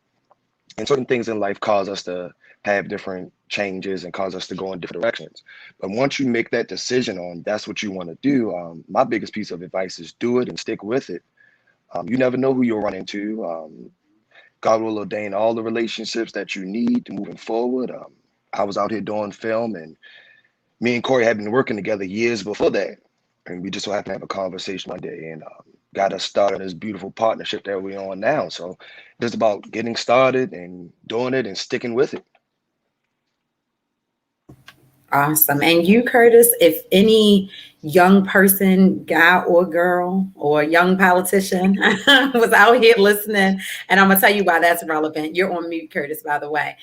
Speaker 4: And certain things in life cause us to have different changes and cause us to go in different directions. But once you make that decision on that's what you want to do, my biggest piece of advice is do it and stick with it. You never know who you'll run into. God will ordain all the relationships that you need to moving forward. I was out here doing film, and me and Corey had been working together years before that. And we just so happened to have a conversation one day and got us started this beautiful partnership that we're on now. So just about getting started and doing it and sticking with it.
Speaker 1: Awesome. And you, Curtis, if any young person, guy or girl, or young politician was out here listening, and I'm going to tell you why that's relevant. You're on mute, Curtis, by the way.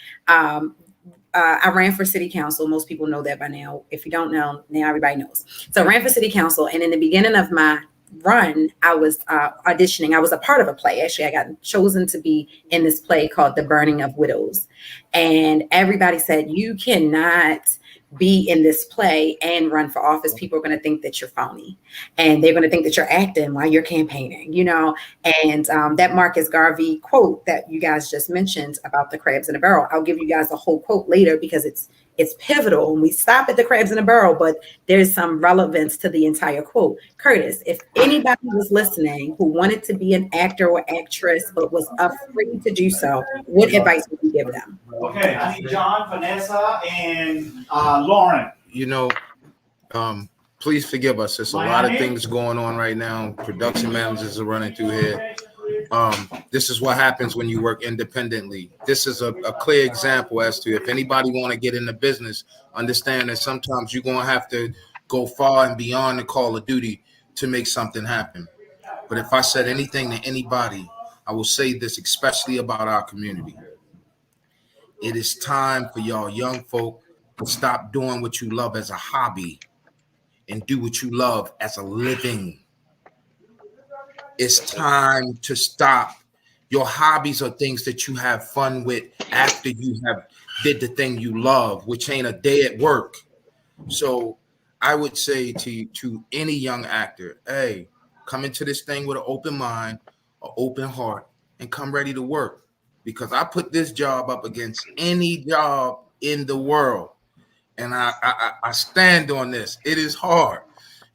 Speaker 1: I ran for city council. Most people know that by now. If you don't know, now everybody knows. So I ran for city council. And in the beginning of my run, I was auditioning. I was a part of a play. Actually, I got chosen to be in this play called The Burning of Widows. And everybody said, you cannot be in this play and run for office. People are going to think that you're phony, and they're going to think that you're acting while you're campaigning, you know. And that Marcus Garvey quote that you guys just mentioned about the crabs in a barrel, I'll give you guys a whole quote later because it's pivotal. And we stop at the crabs in a barrel, but there's some relevance to the entire quote. Curtis, if anybody was listening who wanted to be an actor or actress but was afraid to do so, what advice would you give them?
Speaker 6: Okay, I need John, Vanessa, and Lauren.
Speaker 5: You know, please forgive us. There's a lot of things going on right now. Production managers are running through here. This is what happens when you work independently. This is a clear example as to if anybody want to get in the business, understand that sometimes you're going to have to go far and beyond the call of duty to make something happen. But if I said anything to anybody, I will say this, especially about our community. It is time for y'all young folk to stop doing what you love as a hobby and do what you love as a living. It's time to stop. Your hobbies are things that you have fun with after you have did the thing you love, which ain't a day at work. So I would say to any young actor, hey, come into this thing with an open mind, an open heart, and come ready to work. Because I put this job up against any job in the world. And I stand on this. It is hard.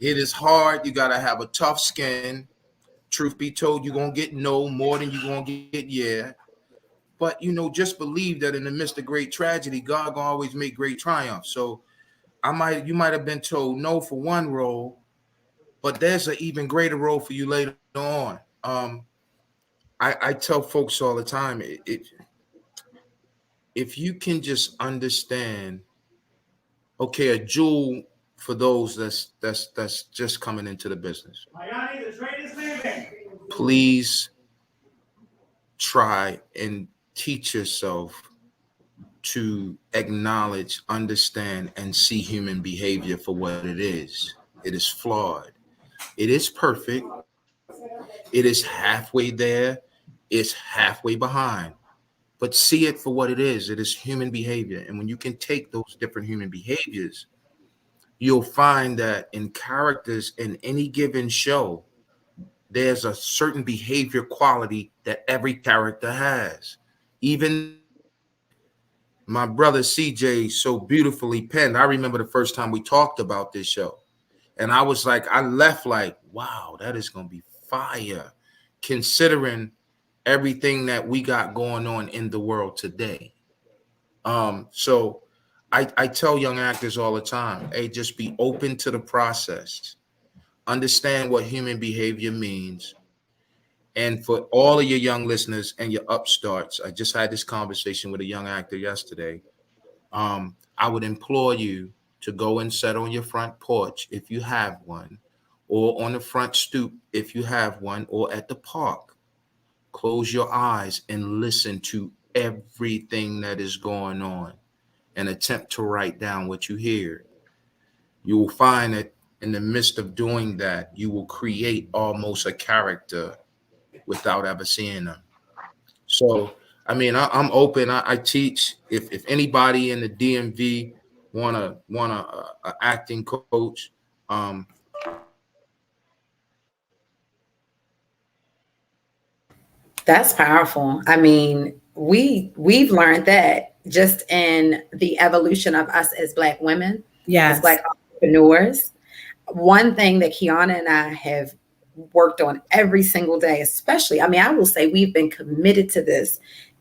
Speaker 5: It is hard. You got to have a tough skin. Truth be told, you're going to get no more than you're going to get yeah. But, you know, just believe that in the midst of great tragedy, God going to always make great triumph. So you might have been told no for one role, but there's an even greater role for you later on. I tell folks all the time, if you can just understand, okay, a jewel for those that's just coming into the business. Please try and teach yourself to acknowledge, understand, and see human behavior for what it is. It is flawed. It is perfect. It is halfway there. It's halfway behind. But see it for what it is. It is human behavior. And when you can take those different human behaviors, you'll find that in characters in any given show, there's a certain behavior quality that every character has. Even my brother CJ so beautifully penned. I remember the first time we talked about this show. And I was like, I left like, wow, that is going to be fire, considering everything that we got going on in the world today. So I tell young actors all the time, hey, just be open to the process. Understand what human behavior means And for all of your young listeners and your upstarts, I just had this conversation with a young actor yesterday. I would implore you to go and sit on your front porch if you have one, or on the front stoop if you have one, or at the park. Close your eyes and listen to everything that is going on and attempt to write down what you hear. You will find that in the midst of doing that, you will create almost a character without ever seeing them. So, I mean, I'm open. I teach. If anybody in the DMV want a acting coach, um,
Speaker 1: That's powerful. I mean, we've learned that just in the evolution of us as Black women, as
Speaker 2: Yes.
Speaker 1: Black entrepreneurs. One thing that Kiana and I have worked on every single day, especially, I mean, I will say we've been committed to this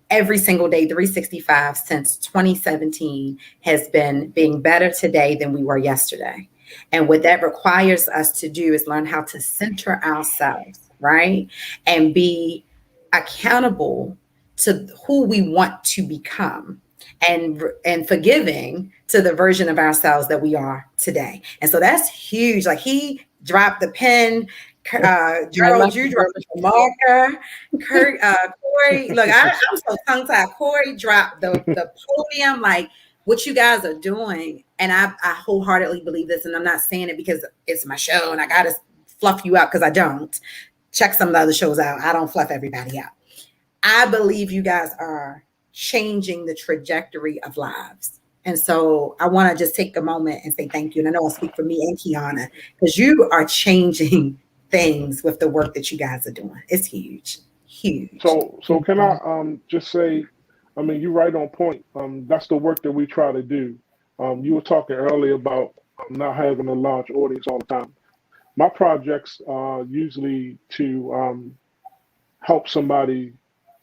Speaker 1: every single day, 365 since 2017, has been being better today than we were yesterday. And what that requires us to do is learn how to center ourselves, right? And be accountable to who we want to become, and forgiving to the version of ourselves that we are today. And so that's huge. Like, he dropped the pen. Gerald, you dropped the marker. Corey, look, I'm so tongue-tied. Corey dropped the podium. Like, what you guys are doing, and I wholeheartedly believe this, and I'm not saying it because it's my show and I gotta fluff you out, because I don't. Check some of the other shows out. I don't fluff everybody out. I believe you guys are changing the trajectory of lives. And so I want to just take a moment and say thank you. And I know I'll speak for me and Kiana, because you are changing things with the work that you guys are doing. It's huge, huge.
Speaker 3: So can I just say, I mean, you're right on point. That's the work that we try to do. You were talking earlier about not having a large audience all the time. My projects are usually to help somebody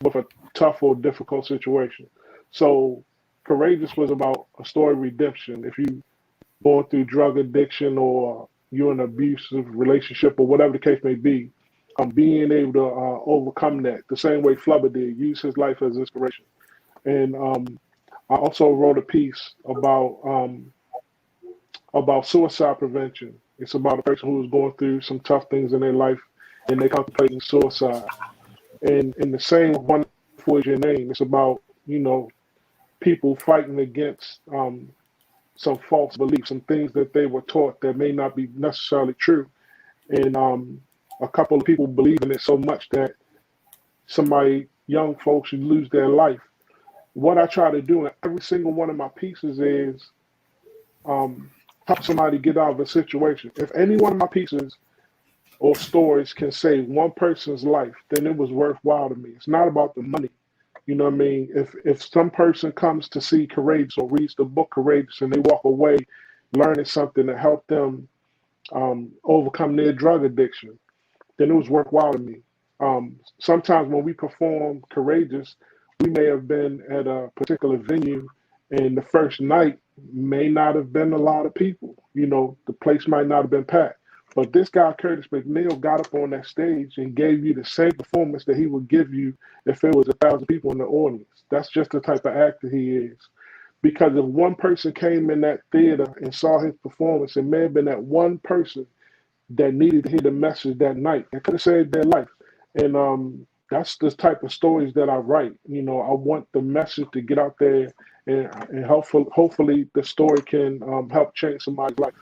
Speaker 3: with a tough or difficult situation. So Courageous was about a story of redemption. If you going through drug addiction, or you're in an abusive relationship, or whatever the case may be, being able to overcome that the same way Flubber did, use his life as inspiration. And I also wrote a piece about suicide prevention. It's about a person who's going through some tough things in their life and they contemplating suicide. And in the same Wonderful Is Your Name, it's about, people fighting against some false beliefs, some things that they were taught that may not be necessarily true. And a couple of people believe in it so much that young folks should lose their life. What I try to do in every single one of my pieces is help somebody get out of a situation. If any one of my pieces or stories can save one person's life, then it was worthwhile to me. It's not about the money. You know what I mean? If some person comes to see Courageous or reads the book Courageous and they walk away learning something to help them overcome their drug addiction, then it was worthwhile to me. Sometimes when we perform Courageous, we may have been at a particular venue, and the first night may not have been a lot of people. The place might not have been packed. But this guy, Curtis McNeil, got up on that stage and gave you the same performance that he would give you if there was 1,000 people in the audience. That's just the type of actor he is. Because if one person came in that theater and saw his performance, it may have been that one person that needed to hear the message that night that could have saved their life. And that's the type of stories that I write. I want the message to get out there, and hopefully the story can help change somebody's life.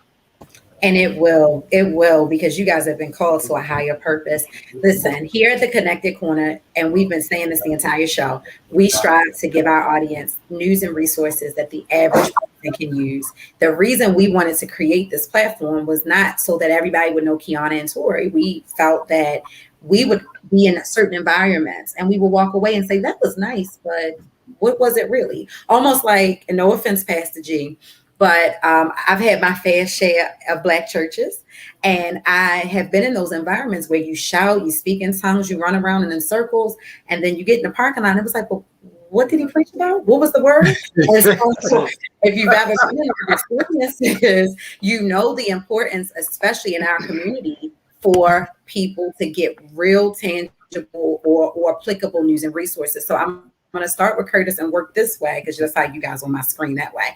Speaker 1: And it will, because you guys have been called to a higher purpose. Listen, here at the Connected Corner, and we've been saying this the entire show, we strive to give our audience news and resources that the average person can use. The reason we wanted to create this platform was not so that everybody would know Kiana and Tori. We felt that we would be in certain environments and we would walk away and say, that was nice, but what was it really? Almost like, and no offense, Pastor G, but I've had my fair share of Black churches, and I have been in those environments where you shout, you speak in tongues, you run around in circles, and then you get in the parking lot and it was like, well, what did he preach about? What was the word? And so if you've ever been in experiences, you know the importance, especially in our community, for people to get real tangible or applicable news and resources. So I'm going to start with Curtis and work this way because that's how you guys on my screen that way.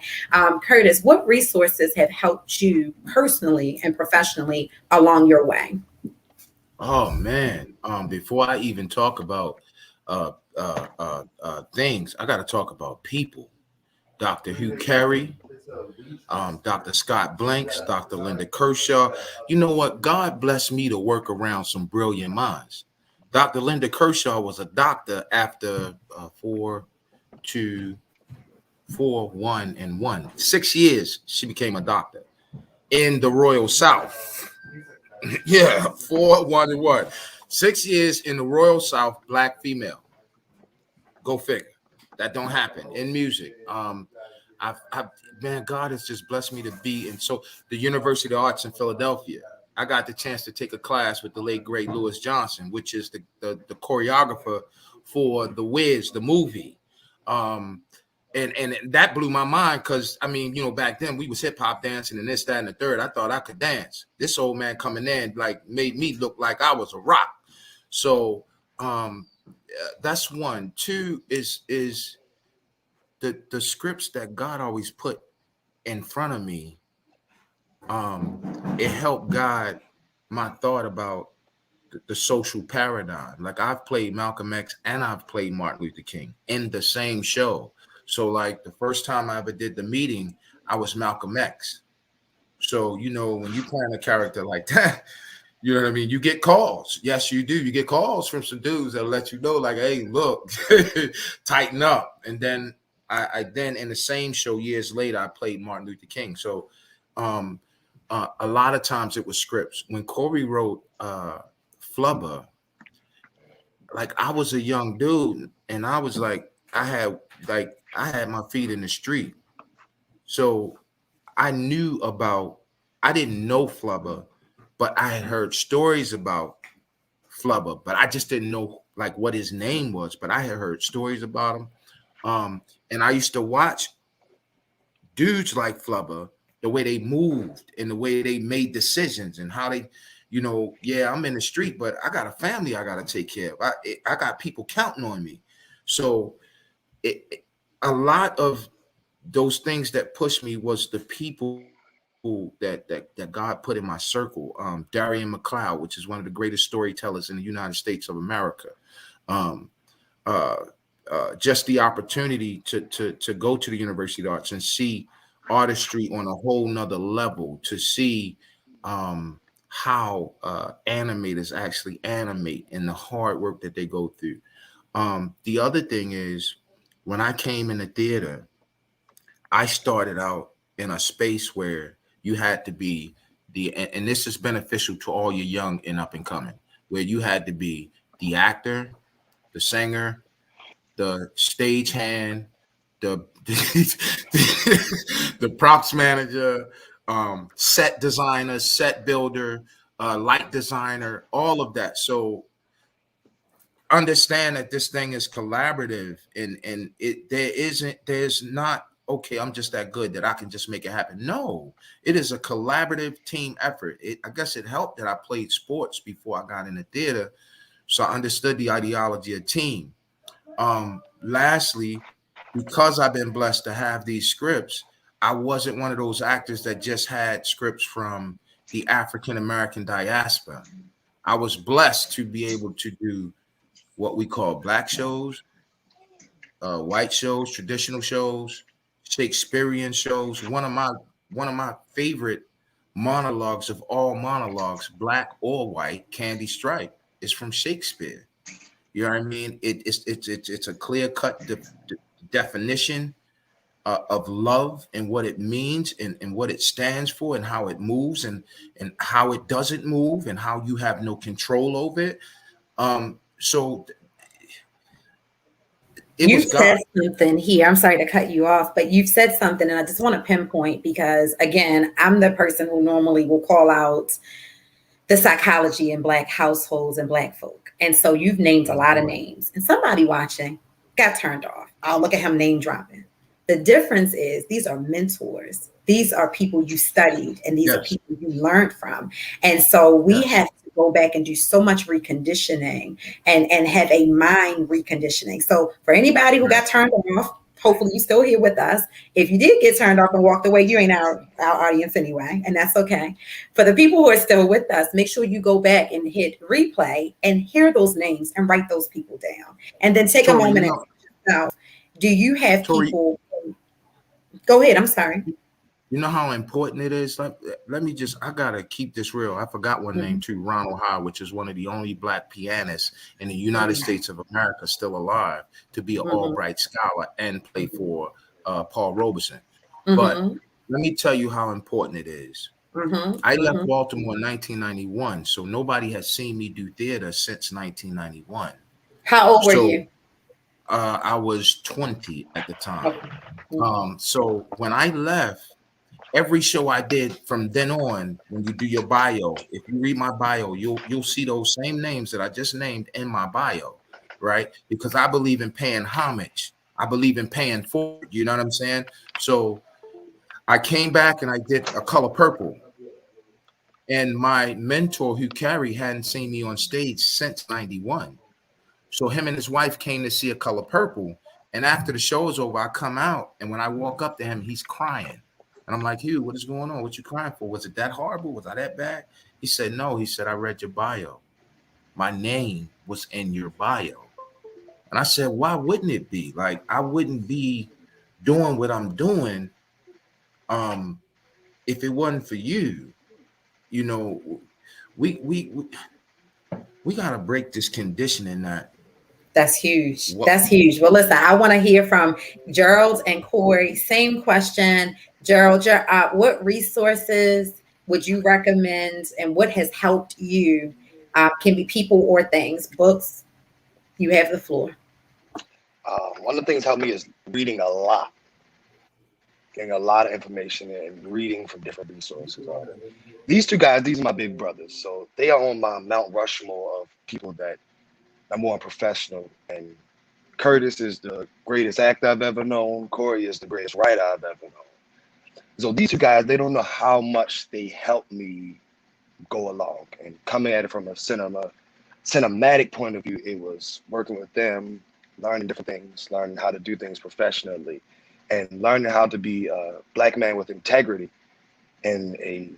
Speaker 1: Curtis, what resources have helped you personally and professionally along your way?
Speaker 5: Oh man, before I even talk about things, I got to talk about people. Dr. Hugh Carey, Dr. Scott Blanks, Dr. Linda Kershaw. You know what? God blessed me to work around some brilliant minds. Dr. Linda Kershaw was a doctor after 4, 2, 4, 1, and 1. 6 years she became a doctor in the Royal South. Yeah, 4, 1, and 1. 6 years in the Royal South, Black female. Go figure. That don't happen in music. Man, God has just blessed me to be in the University of Arts in Philadelphia. I got the chance to take a class with the late great Lewis Johnson, which is the choreographer for The Wiz, the movie. And that blew my mind because, I mean, you know, back then we was hip hop dancing and this, that, and the third. I thought I could dance. This old man coming in like made me look like I was a rock. So that's one. Two is the scripts that God always put in front of me. It helped guide my thought about the social paradigm. Like I've played Malcolm X and I've played Martin Luther King in the same show. So like the first time I ever did the meeting, I was Malcolm X. So, you know, when you playing a character like that, you know what I mean? You get calls. Yes, you do. You get calls from some dudes that'll let you know, like, hey, look, tighten up. And then I then in the same show years later, I played Martin Luther King. So a lot of times it was scripts. When Corey wrote Flubber, like I was a young dude and I was like, I had my feet in the street. So I didn't know Flubber, but I had heard stories about Flubber, but I just didn't know like what his name was, but I had heard stories about him. And I used to watch dudes like Flubber, the way they moved and the way they made decisions and how they, you know, yeah, I'm in the street, but I got a family I got to take care of. I got people counting on me. So a lot of those things that pushed me was the people that God put in my circle. Darian McLeod, which is one of the greatest storytellers in the United States of America. Just the opportunity to go to the University of Arts and see artistry on a whole nother level, to see how animators actually animate and the hard work that they go through. The other thing is, when I came in the theater, I started out in a space where you had to be and this is beneficial to all your young and up and coming, where you had to be the actor, the singer, the stagehand, the props manager, set designer, set builder, light designer, all of that. So understand that this thing is collaborative, and there's not, okay, I'm just that good that I can just make it happen. No, it is a collaborative team effort. I guess it helped that I played sports before I got in the theater, so I understood the ideology of team. Lastly, because I've been blessed to have these scripts, I wasn't one of those actors that just had scripts from the African American diaspora. I was blessed to be able to do what we call black shows, white shows, traditional shows, Shakespearean shows. One of my favorite monologues of all monologues, black or white, Candy Stripe, is from Shakespeare. You know what I mean? It's a clear-cut definition of love and what it means and what it stands for and how it moves and how it doesn't move and how you have no control over it. So
Speaker 1: you said something here. I'm sorry to cut you off, but you've said something, and I just want to pinpoint because, again, I'm the person who normally will call out the psychology in Black households and Black folk. And so you've named a lot of names, and somebody watching got turned off. I'll look at him name dropping. The difference is these are mentors. These are people you studied, and these are people you learned from. And so we have to go back and do so much reconditioning and have a mind reconditioning. So for anybody who got turned off, hopefully you're still here with us. If you did get turned off and walked away, you ain't our audience anyway, and that's okay. For the people who are still with us, make sure you go back and hit replay and hear those names and write those people down. And then take a moment and ask yourself, do you have people? Go ahead, I'm sorry.
Speaker 5: You know how important it is? Let me just, I got to keep this real. I forgot one name too, Ronald Howard, which is one of the only Black pianists in the United States of America still alive to be an Albright scholar and play for Paul Robeson. But let me tell you how important it is. I left Baltimore in 1991, so nobody has seen me do theater since 1991.
Speaker 1: How old were you?
Speaker 5: I was 20 at the time. So when I left, every show I did from then on, when you do your bio, if you read my bio, you'll see those same names that I just named in my bio, right? Because I believe in paying homage. I believe in paying forward. You know what I'm saying? So I came back and I did A Color Purple. And my mentor, Hugh Carey, hadn't seen me on stage since 91. So him and his wife came to see A Color Purple. And after the show was over, I come out. And when I walk up to him, he's crying. And I'm like, Hugh, what is going on? What you crying for? Was it that horrible? Was I that bad? He said, no. He said, I read your bio. My name was in your bio. And I said, why wouldn't it be? Like, I wouldn't be doing what I'm doing if it wasn't for you. You know, we got to break this conditioning that.
Speaker 1: That's huge. That's huge. Well, listen, I want to hear from Gerald and Corey. Same question. Gerald, what resources would you recommend and what has helped you? Can be people or things, books. You have the floor.
Speaker 4: One of the things that helped me is reading a lot, getting a lot of information and reading from different resources. These two guys, these are my big brothers. So they are on my Mount Rushmore of people that are more professional. And Curtis is the greatest actor I've ever known. Corey is the greatest writer I've ever known. So these two guys, they don't know how much they helped me go along. And coming at it from a cinematic point of view, it was working with them, learning different things, learning how to do things professionally, and learning how to be a Black man with integrity in a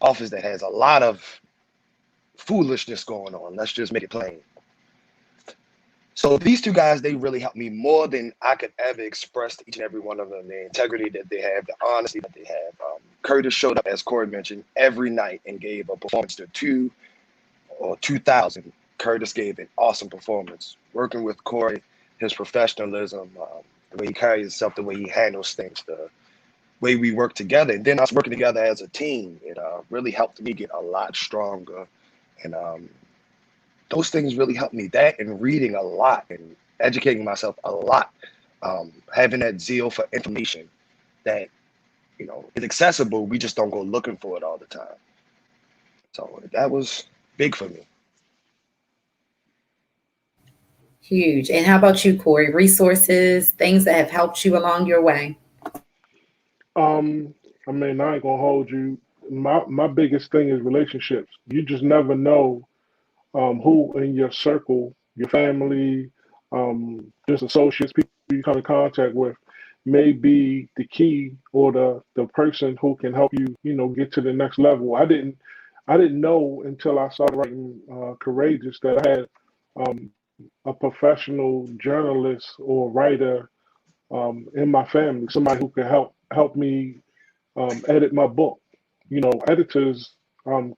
Speaker 4: office that has a lot of foolishness going on. Let's just make it plain. So these two guys, they really helped me more than I could ever express to each and every one of them, the integrity that they have, the honesty that they have. Curtis showed up, as Corey mentioned, every night and gave a performance to 2 or 2,000. Curtis gave an awesome performance. Working with Corey, his professionalism, the way he carries himself, the way he handles things, the way we work together. And then us working together as a team, it really helped me get a lot stronger. And those things really helped me. That and reading a lot and educating myself a lot, having that zeal for information that, you know, is accessible. We just don't go looking for it all the time. So that was big for me.
Speaker 1: Huge. And how about you, Corey? Resources, things that have helped you along your way?
Speaker 3: I mean, I ain't gonna hold you. My biggest thing is relationships. You just never know who in your circle, your family, just associates, people you come in contact with, may be the key or the person who can help you, you know, get to the next level. I didn't know until I started writing Courageous that I had a professional journalist or writer in my family, somebody who could help me edit my book. You know, editors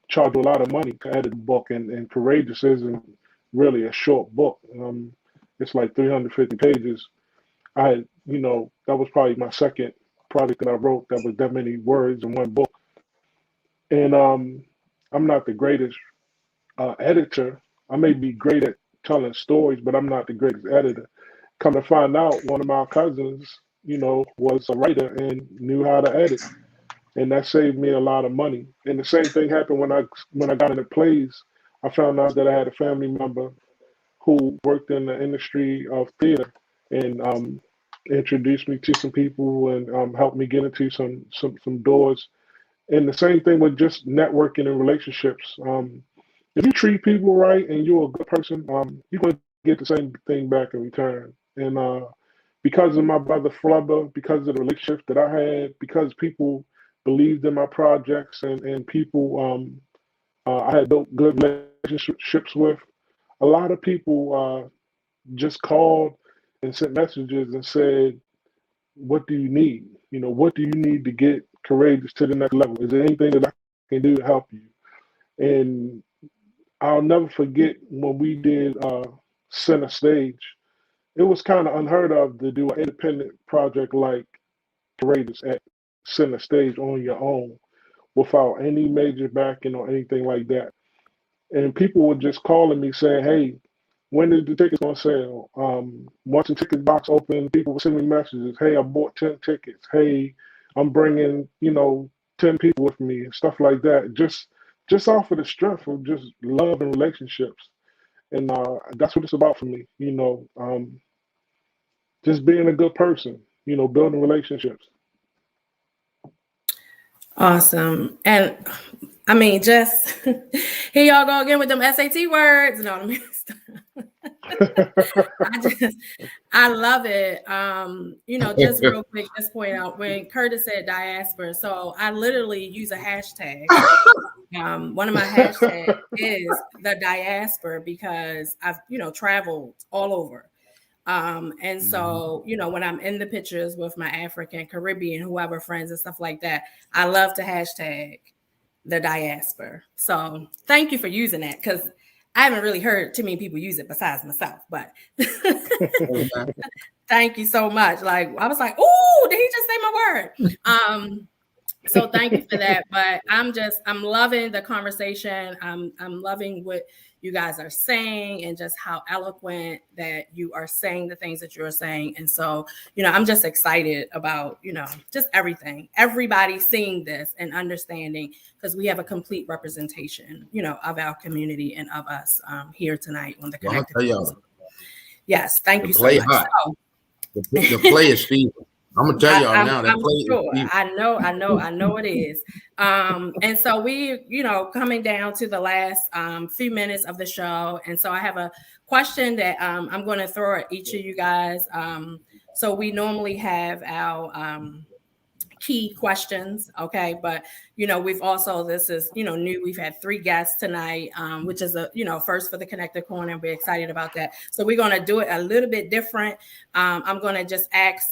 Speaker 3: charge a lot of money to edit a book, and Courageous isn't really a short book. It's like 350 pages. You know, that was probably my second project that I wrote that was that many words in one book. And I'm not the greatest editor. I may be great at telling stories, but I'm not the greatest editor. Come to find out, one of my cousins, you know, was a writer and knew how to edit. And that saved me a lot of money. And the same thing happened when I got into plays. I found out that I had a family member who worked in the industry of theater and introduced me to some people and helped me get into some doors. And the same thing with just networking and relationships. if you treat people right and you're a good person, you're going to get the same thing back in return. And because of my brother Flubber, because of the relationships that I had, because people believed in my projects and people I had built good relationships with, a lot of people just called and sent messages and said, what do you need? What do you need to get Courageous to the next level? Is there anything that I can do to help you? And I'll never forget when we did Center Stage. It was kind of unheard of to do an independent project like Courageous at Center Stage on your own without any major backing or anything like that. And people were just calling me saying, "Hey, when is the tickets on sale?" Once the ticket box opened, people were sending me messages. "Hey, I bought 10 tickets. Hey, I'm bringing 10 people with me," and stuff like that. Just off of the strength of just love and relationships, and that's what it's about for me. Just being a good person. Building relationships.
Speaker 2: Awesome. And I mean, just here y'all go again with them SAT words. No, I love it. Just real quick, just point out when Curtis said diaspora. So I literally use a hashtag. One of my hashtags is the diaspora because I've, traveled all over. And so, when I'm in the pictures with my African, Caribbean, whoever friends and stuff like that, I love to hashtag the diaspora. So thank you for using that because I haven't really heard too many people use it besides myself, but thank you so much. Like I was like, oh, did he just say my word? So thank you for that. But I'm loving the conversation. I'm loving what you guys are saying and just how eloquent that you are saying the things that you're saying. And so, I'm just excited about, just everything, everybody seeing this and understanding because we have a complete representation, of our community and of us here tonight on the Connected. Yes. Thank you so much. So,
Speaker 5: the play is fever. I'm gonna tell y'all now.
Speaker 2: I'm sure. I know it is. And so we, coming down to the last few minutes of the show, and so I have a question that I'm going to throw at each of you guys. So we normally have our key questions, okay? But we've also this is new. We've had 3 guests tonight, which is a first for the Connected Corner. We're excited about that. So we're going to do it a little bit different. I'm going to just ask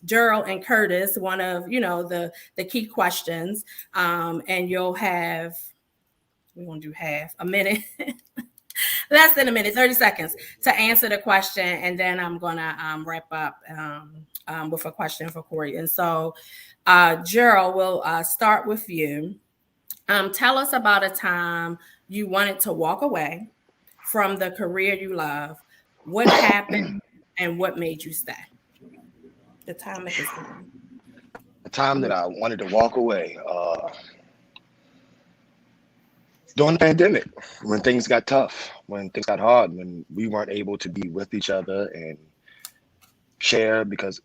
Speaker 2: Gerald and Curtis one of the key questions, and you'll have we're gonna do half a minute, less than a minute, 30 seconds to answer the question, and then I'm gonna wrap up with a question for Corey. And so, Gerald, we'll start with you. Tell us about a time you wanted to walk away from the career you love. What happened, and what made you stay? The time it is on.
Speaker 4: The time that I wanted to walk away during the pandemic, when things got tough, when things got hard, when we weren't able to be with each other and share because,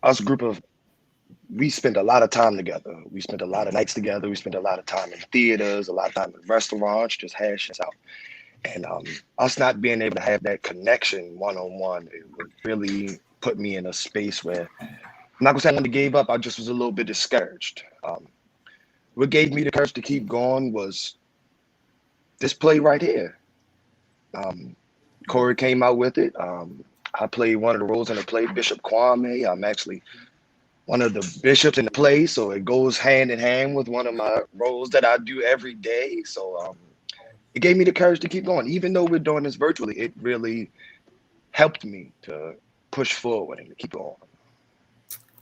Speaker 4: us we spent a lot of time together. We spent a lot of nights together. We spent a lot of time in theaters, a lot of time in restaurants, just hashing out. And us not being able to have that connection one-on-one, it would really put me in a space where I'm not gonna say I wanted to give up. I just was a little bit discouraged. What gave me the courage to keep going was this play right here. Corey came out with it. I played one of the roles in the play, Bishop Kwame. I'm actually one of the bishops in the play, so it goes hand in hand with one of my roles that I do every day. So it gave me the courage to keep going. Even though we're doing this virtually, it really helped me to push forward and keep going.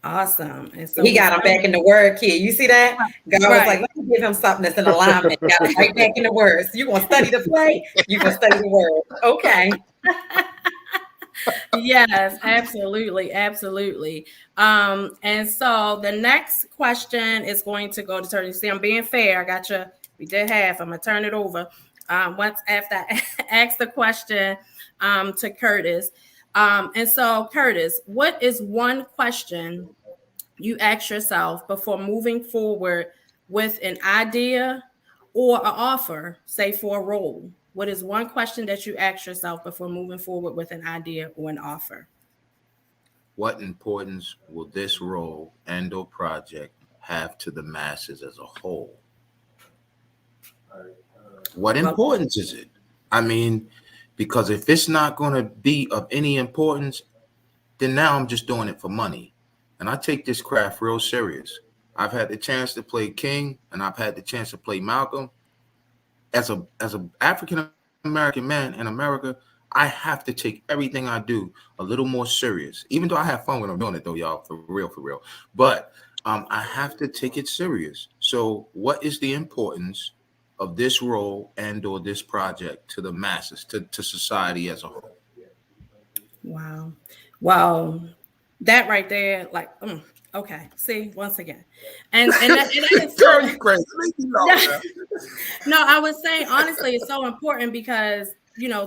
Speaker 2: Awesome. And so
Speaker 1: he got him back in the word, kid. You see that? God was like, let me give him something that's in alignment. Got him right back in the word. So you're going to study the play, you're going to study the word. Okay.
Speaker 2: Yes, absolutely. Absolutely. And so the next question is going to go to Turner. See, I'm being fair. I got you. We did half. I'm going to turn it over. Once after I ask the question to Curtis. And so, Curtis, what is one question you ask yourself before moving forward with an idea or an offer, say for a role, what is one question that you ask yourself before moving forward with an idea or an offer?
Speaker 5: What importance will this role and/or project have to the masses as a whole? What
Speaker 2: Well,
Speaker 5: importance is it? I mean, because if it's not going to be of any importance, then now I'm just doing it for money. And I take this craft real serious. I've had the chance to play King, and I've had the chance to play Malcolm. As a African American man in America, I have to take everything I do a little more serious. Even though I have fun when I'm doing it, though, y'all, for real, for real. But I have to take it serious. So, what is the importance of this role and/or this project to the masses, to society as a whole?
Speaker 2: wow. Well, that right there, like, okay. See, once again, and that is
Speaker 5: Girl,
Speaker 2: so.
Speaker 5: you crazy. Make me laugh, man.
Speaker 2: No, I would say honestly, it's so important because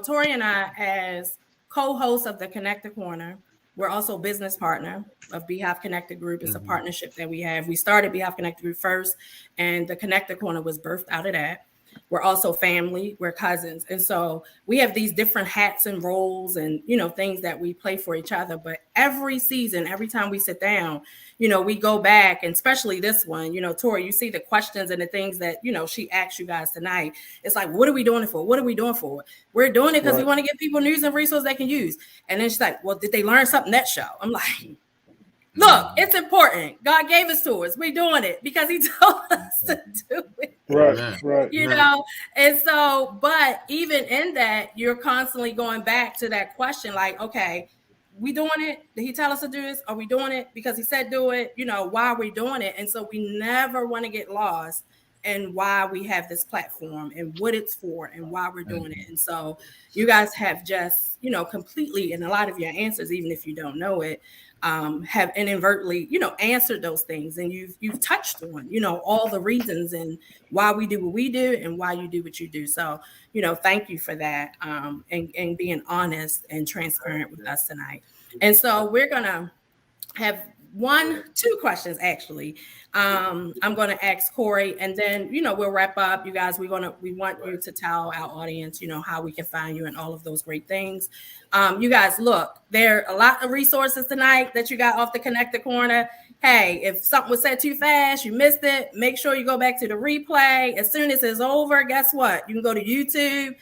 Speaker 2: Tori and I, as co-hosts of the Connected Corner, we're also business partner of Beehive Connected Group. It's a partnership that we have. We started Beehive Connected Group first, and the Connected Corner was birthed out of that. We're also family, we're cousins. And so we have these different hats and roles and, things that we play for each other. But every season, every time we sit down, we go back, and especially this one, Tori, you see the questions and the things that, she asked you guys tonight. It's like, what are we doing it for? What are we doing for? We're doing it because we want to give people news and resources they can use. And then she's like, well, did they learn something that show? I'm like, look, it's important. God gave us to us. We're doing it because he told us to do it.
Speaker 3: Right.
Speaker 2: And so, but even in that, you're constantly going back to that question, like, okay, we doing it? Did he tell us to do this? Are we doing it because he said do it? Why are we doing it? And so we never want to get lost in why we have this platform and what it's for and why we're doing it. And so you guys have just, completely, in a lot of your answers, even if you don't know it, have inadvertently, answered those things, and you've touched on, all the reasons and why we do what we do and why you do what you do. So, thank you for that, and being honest and transparent with us tonight. And so we're gonna have two questions actually. I'm going to ask Corey, and then we'll wrap up. You guys, we want you to tell our audience how we can find you and all of those great things. You guys, look, there are a lot of resources tonight that you got off the Connected Corner. Hey, if something was said too fast, you missed it, make sure you go back to the replay. As soon as it's over, guess what? You can go to YouTube,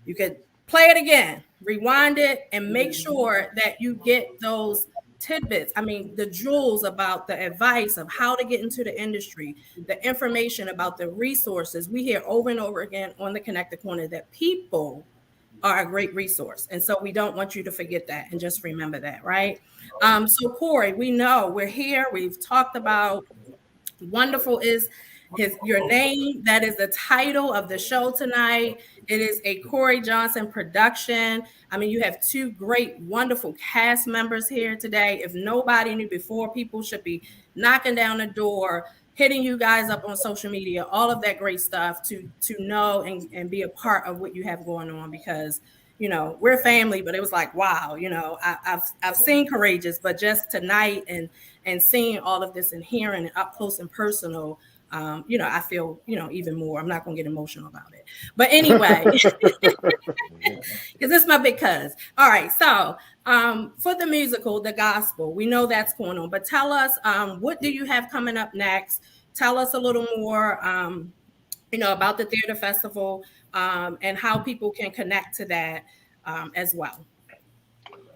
Speaker 2: you could play it again, rewind it, and make sure that you get those tidbits. I mean, the jewels about the advice of how to get into the industry, the information about the resources. We hear over and over again on the Connected Corner that people are a great resource. And so we don't want you to forget that, and just remember that, right? So Corey, we know we're here. We've talked about wonderful is your name. That is the title of the show tonight. It is a Corey Johnson production. I mean, you have two great, wonderful cast members here today. If nobody knew before, people should be knocking down the door, hitting you guys up on social media, all of that great stuff to know and be a part of what you have going on, because we're family. But it was like, wow, I've seen Courageous, but just tonight and seeing all of this and hearing it up close and personal, I feel, even more. I'm not going to get emotional about it. But anyway, because it's my big cuz. All right. So for the musical, the gospel, we know that's going on. But tell us, what do you have coming up next? Tell us a little more, about the theater festival, and how people can connect to that as well.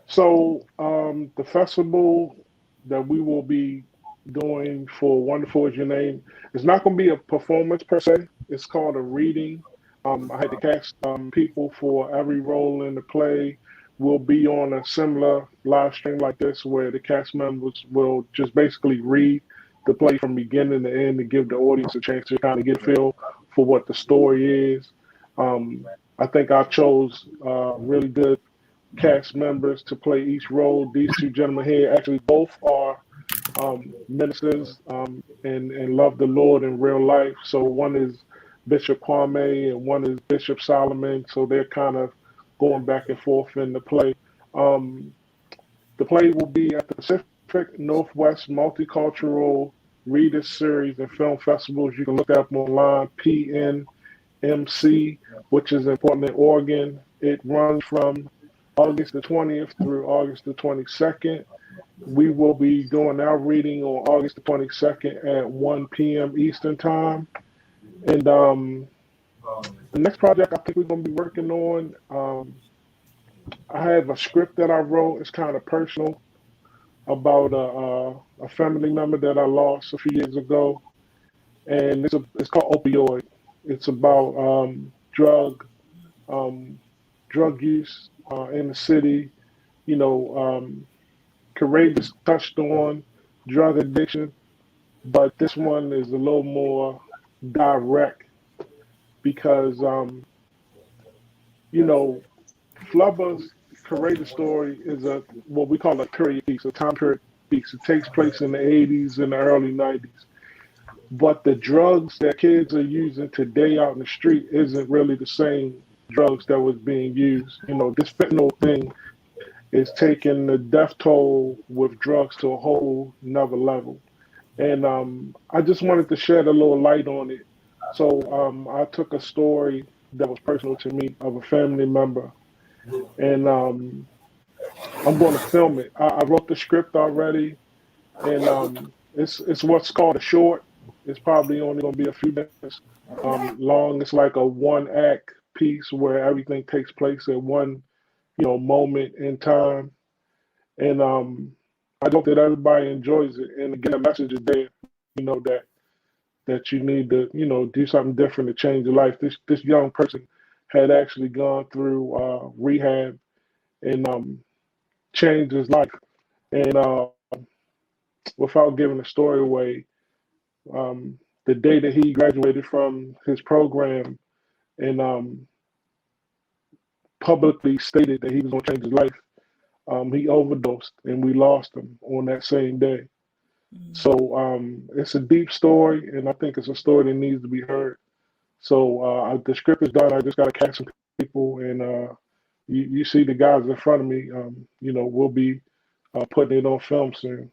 Speaker 3: So the festival that we will be doing for Wonderful Is Your Name, it's not going to be a performance per se. It's called a reading. I had to cast people for every role in the play. We'll be on a similar live stream like this, where the cast members will just basically read the play from beginning to end to give the audience a chance to kind of get a feel for what the story is. I think I chose really good cast members to play each role. These two gentlemen here, actually both are ministers and love the Lord in real life. So one is Bishop Kwame and one is Bishop Solomon. So they're kind of going back and forth in the play. The play will be at the Pacific Northwest Multicultural Readers Series and Film Festivals. You can look that up online, PNFFS. MC, which is in Portland, Oregon. It runs from August the 20th through August the 22nd. We will be doing our reading on August the 22nd at 1 p.m. Eastern Time. And the next project I think we're going to be working on, I have a script that I wrote. It's kind of personal about a family member that I lost a few years ago. And it's called Opioid. It's about drug use in the city. You know, Courageous touched on drug addiction, but this one is a little more direct because, you know, Flubber's Courageous story is what we call a period piece, a time period piece. It takes place in the 80s and the early 90s. But the drugs that kids are using today out in the street isn't really the same drugs that was being used. You know, this fentanyl thing is taking the death toll with drugs to a whole nother level. And I just wanted to shed a little light on it. So I took a story that was personal to me of a family member, and I'm going to film it. I wrote the script already, and it's what's called a short. It's probably only going to be a few minutes long. It's like a one-act piece where everything takes place at one, moment in time. And I hope that everybody enjoys it. And again, the message is there, that you need to, do something different to change your life. This young person had actually gone through rehab and changed his life. And without giving the story away, the day that he graduated from his program and publicly stated that he was going to change his life, he overdosed and we lost him on that same day. So it's a deep story, and I think it's a story that needs to be heard. So the script is done. I just got to catch some people, and you see the guys in front of me. We'll be putting it on film soon.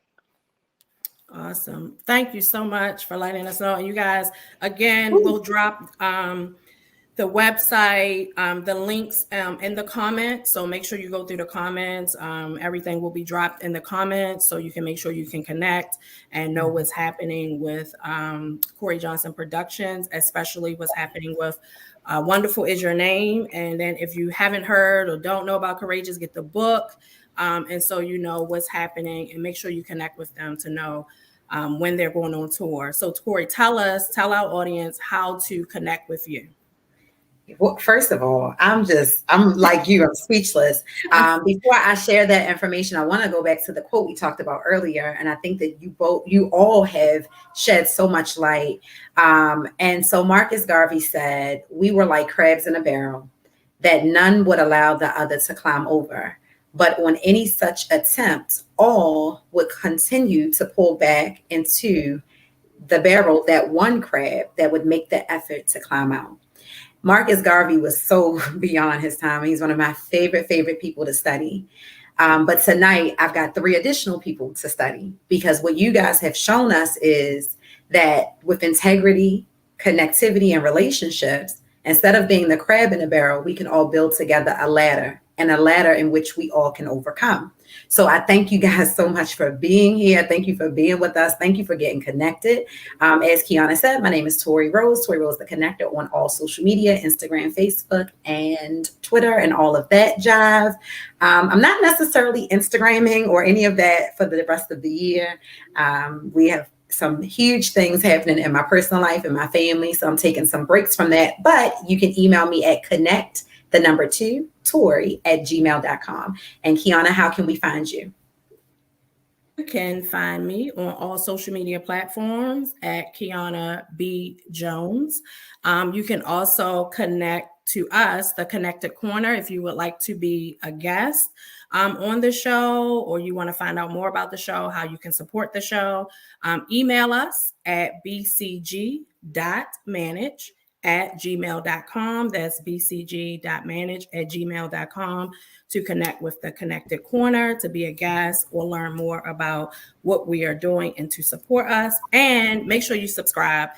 Speaker 2: Awesome. Thank you so much for letting us know. And you guys, again, we'll drop the website, the links in the comments. So make sure you go through the comments. Everything will be dropped in the comments so you can make sure you can connect and know what's happening with Corey Johnson Productions, especially what's happening with Wonderful Is Your Name. And then if you haven't heard or don't know about Courageous, get the book. And so you know what's happening, and make sure you connect with them to know when they're going on tour. So Corey, tell our audience how to connect with you.
Speaker 1: Well, first of all, I'm like you, I'm speechless. Before I share that information, I want to go back to the quote we talked about earlier. And I think that you all have shed so much light. And so Marcus Garvey said, we were like crabs in a barrel that none would allow the other to climb over. But on any such attempt, all would continue to pull back into the barrel, that one crab that would make the effort to climb out. Marcus Garvey was so beyond his time. He's one of my favorite people to study. But tonight I've got 3 additional people to study, because what you guys have shown us is that with integrity, connectivity, and relationships, instead of being the crab in the barrel, we can all build together a ladder, and a ladder in which we all can overcome. So I thank you guys so much for being here. Thank you for being with us. Thank you for getting connected. As Kiana said, my name is Tori Rose the Connector on all social media, Instagram, Facebook, and Twitter, and all of that jive. I'm not necessarily Instagramming or any of that for the rest of the year. We have some huge things happening in my personal life and my family, so I'm taking some breaks from that. But you can email me at connect2Tori@gmail.com. And Kiana, how can we find you?
Speaker 2: You can find me on all social media platforms at Kiana B. Jones. You can also connect to us, the Connected Corner, if you would like to be a guest on the show, or you want to find out more about the show, how you can support the show. Email us at bcg.manage@gmail.com. That's bcg.manage@gmail.com to connect with the Connected Corner, to be a guest, or learn more about what we are doing and to support us. And make sure you subscribe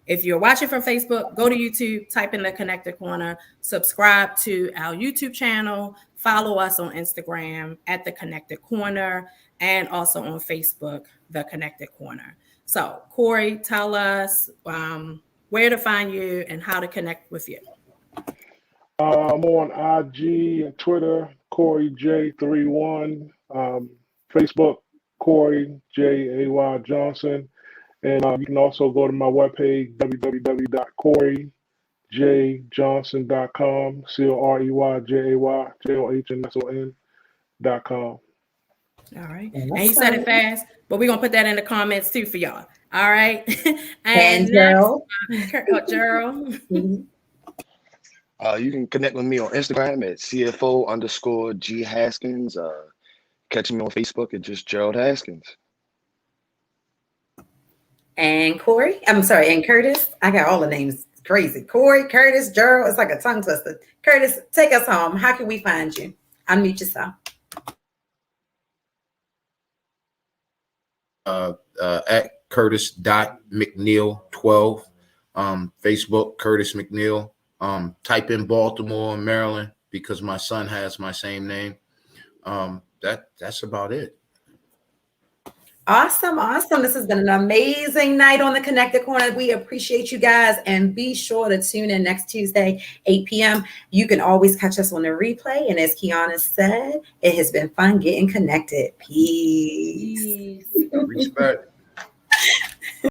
Speaker 2: If you're watching from Facebook, go to YouTube, type in the Connected Corner, subscribe to our YouTube channel, follow us on Instagram at the Connected Corner, and also on Facebook, the Connected Corner. So, Corey, tell us where to find you and how to connect with you.
Speaker 3: I'm on IG and Twitter, Corey J31, Facebook, Corey J.A.Y. Johnson. And you can also go to my webpage, www.coreyjjohnson.com, CoreyJayJonson.com.
Speaker 2: All right. And you said it fast, but we're going to put that in the comments too for y'all. All right.
Speaker 1: And Gerald.
Speaker 2: Gerald.
Speaker 4: You can connect with me on Instagram at CFO_G Haskins. Catch me on Facebook at just Gerald Haskins.
Speaker 1: And Corey, and Curtis. I got all the names crazy. Corey, Curtis, Gerald. It's like a tongue twister. Curtis, take us home. How can we find you? Unmute yourself.
Speaker 5: At Curtis.McNeil12. Facebook, Curtis McNeil. Type in Baltimore, Maryland, because my son has my same name. That's about it.
Speaker 1: Awesome. This has been an amazing night on the Connected Corner. We appreciate you guys, and be sure to tune in next Tuesday, 8 p.m. You can always catch us on the replay. And as Kiana said, it has been fun getting connected. Peace.
Speaker 5: Respect.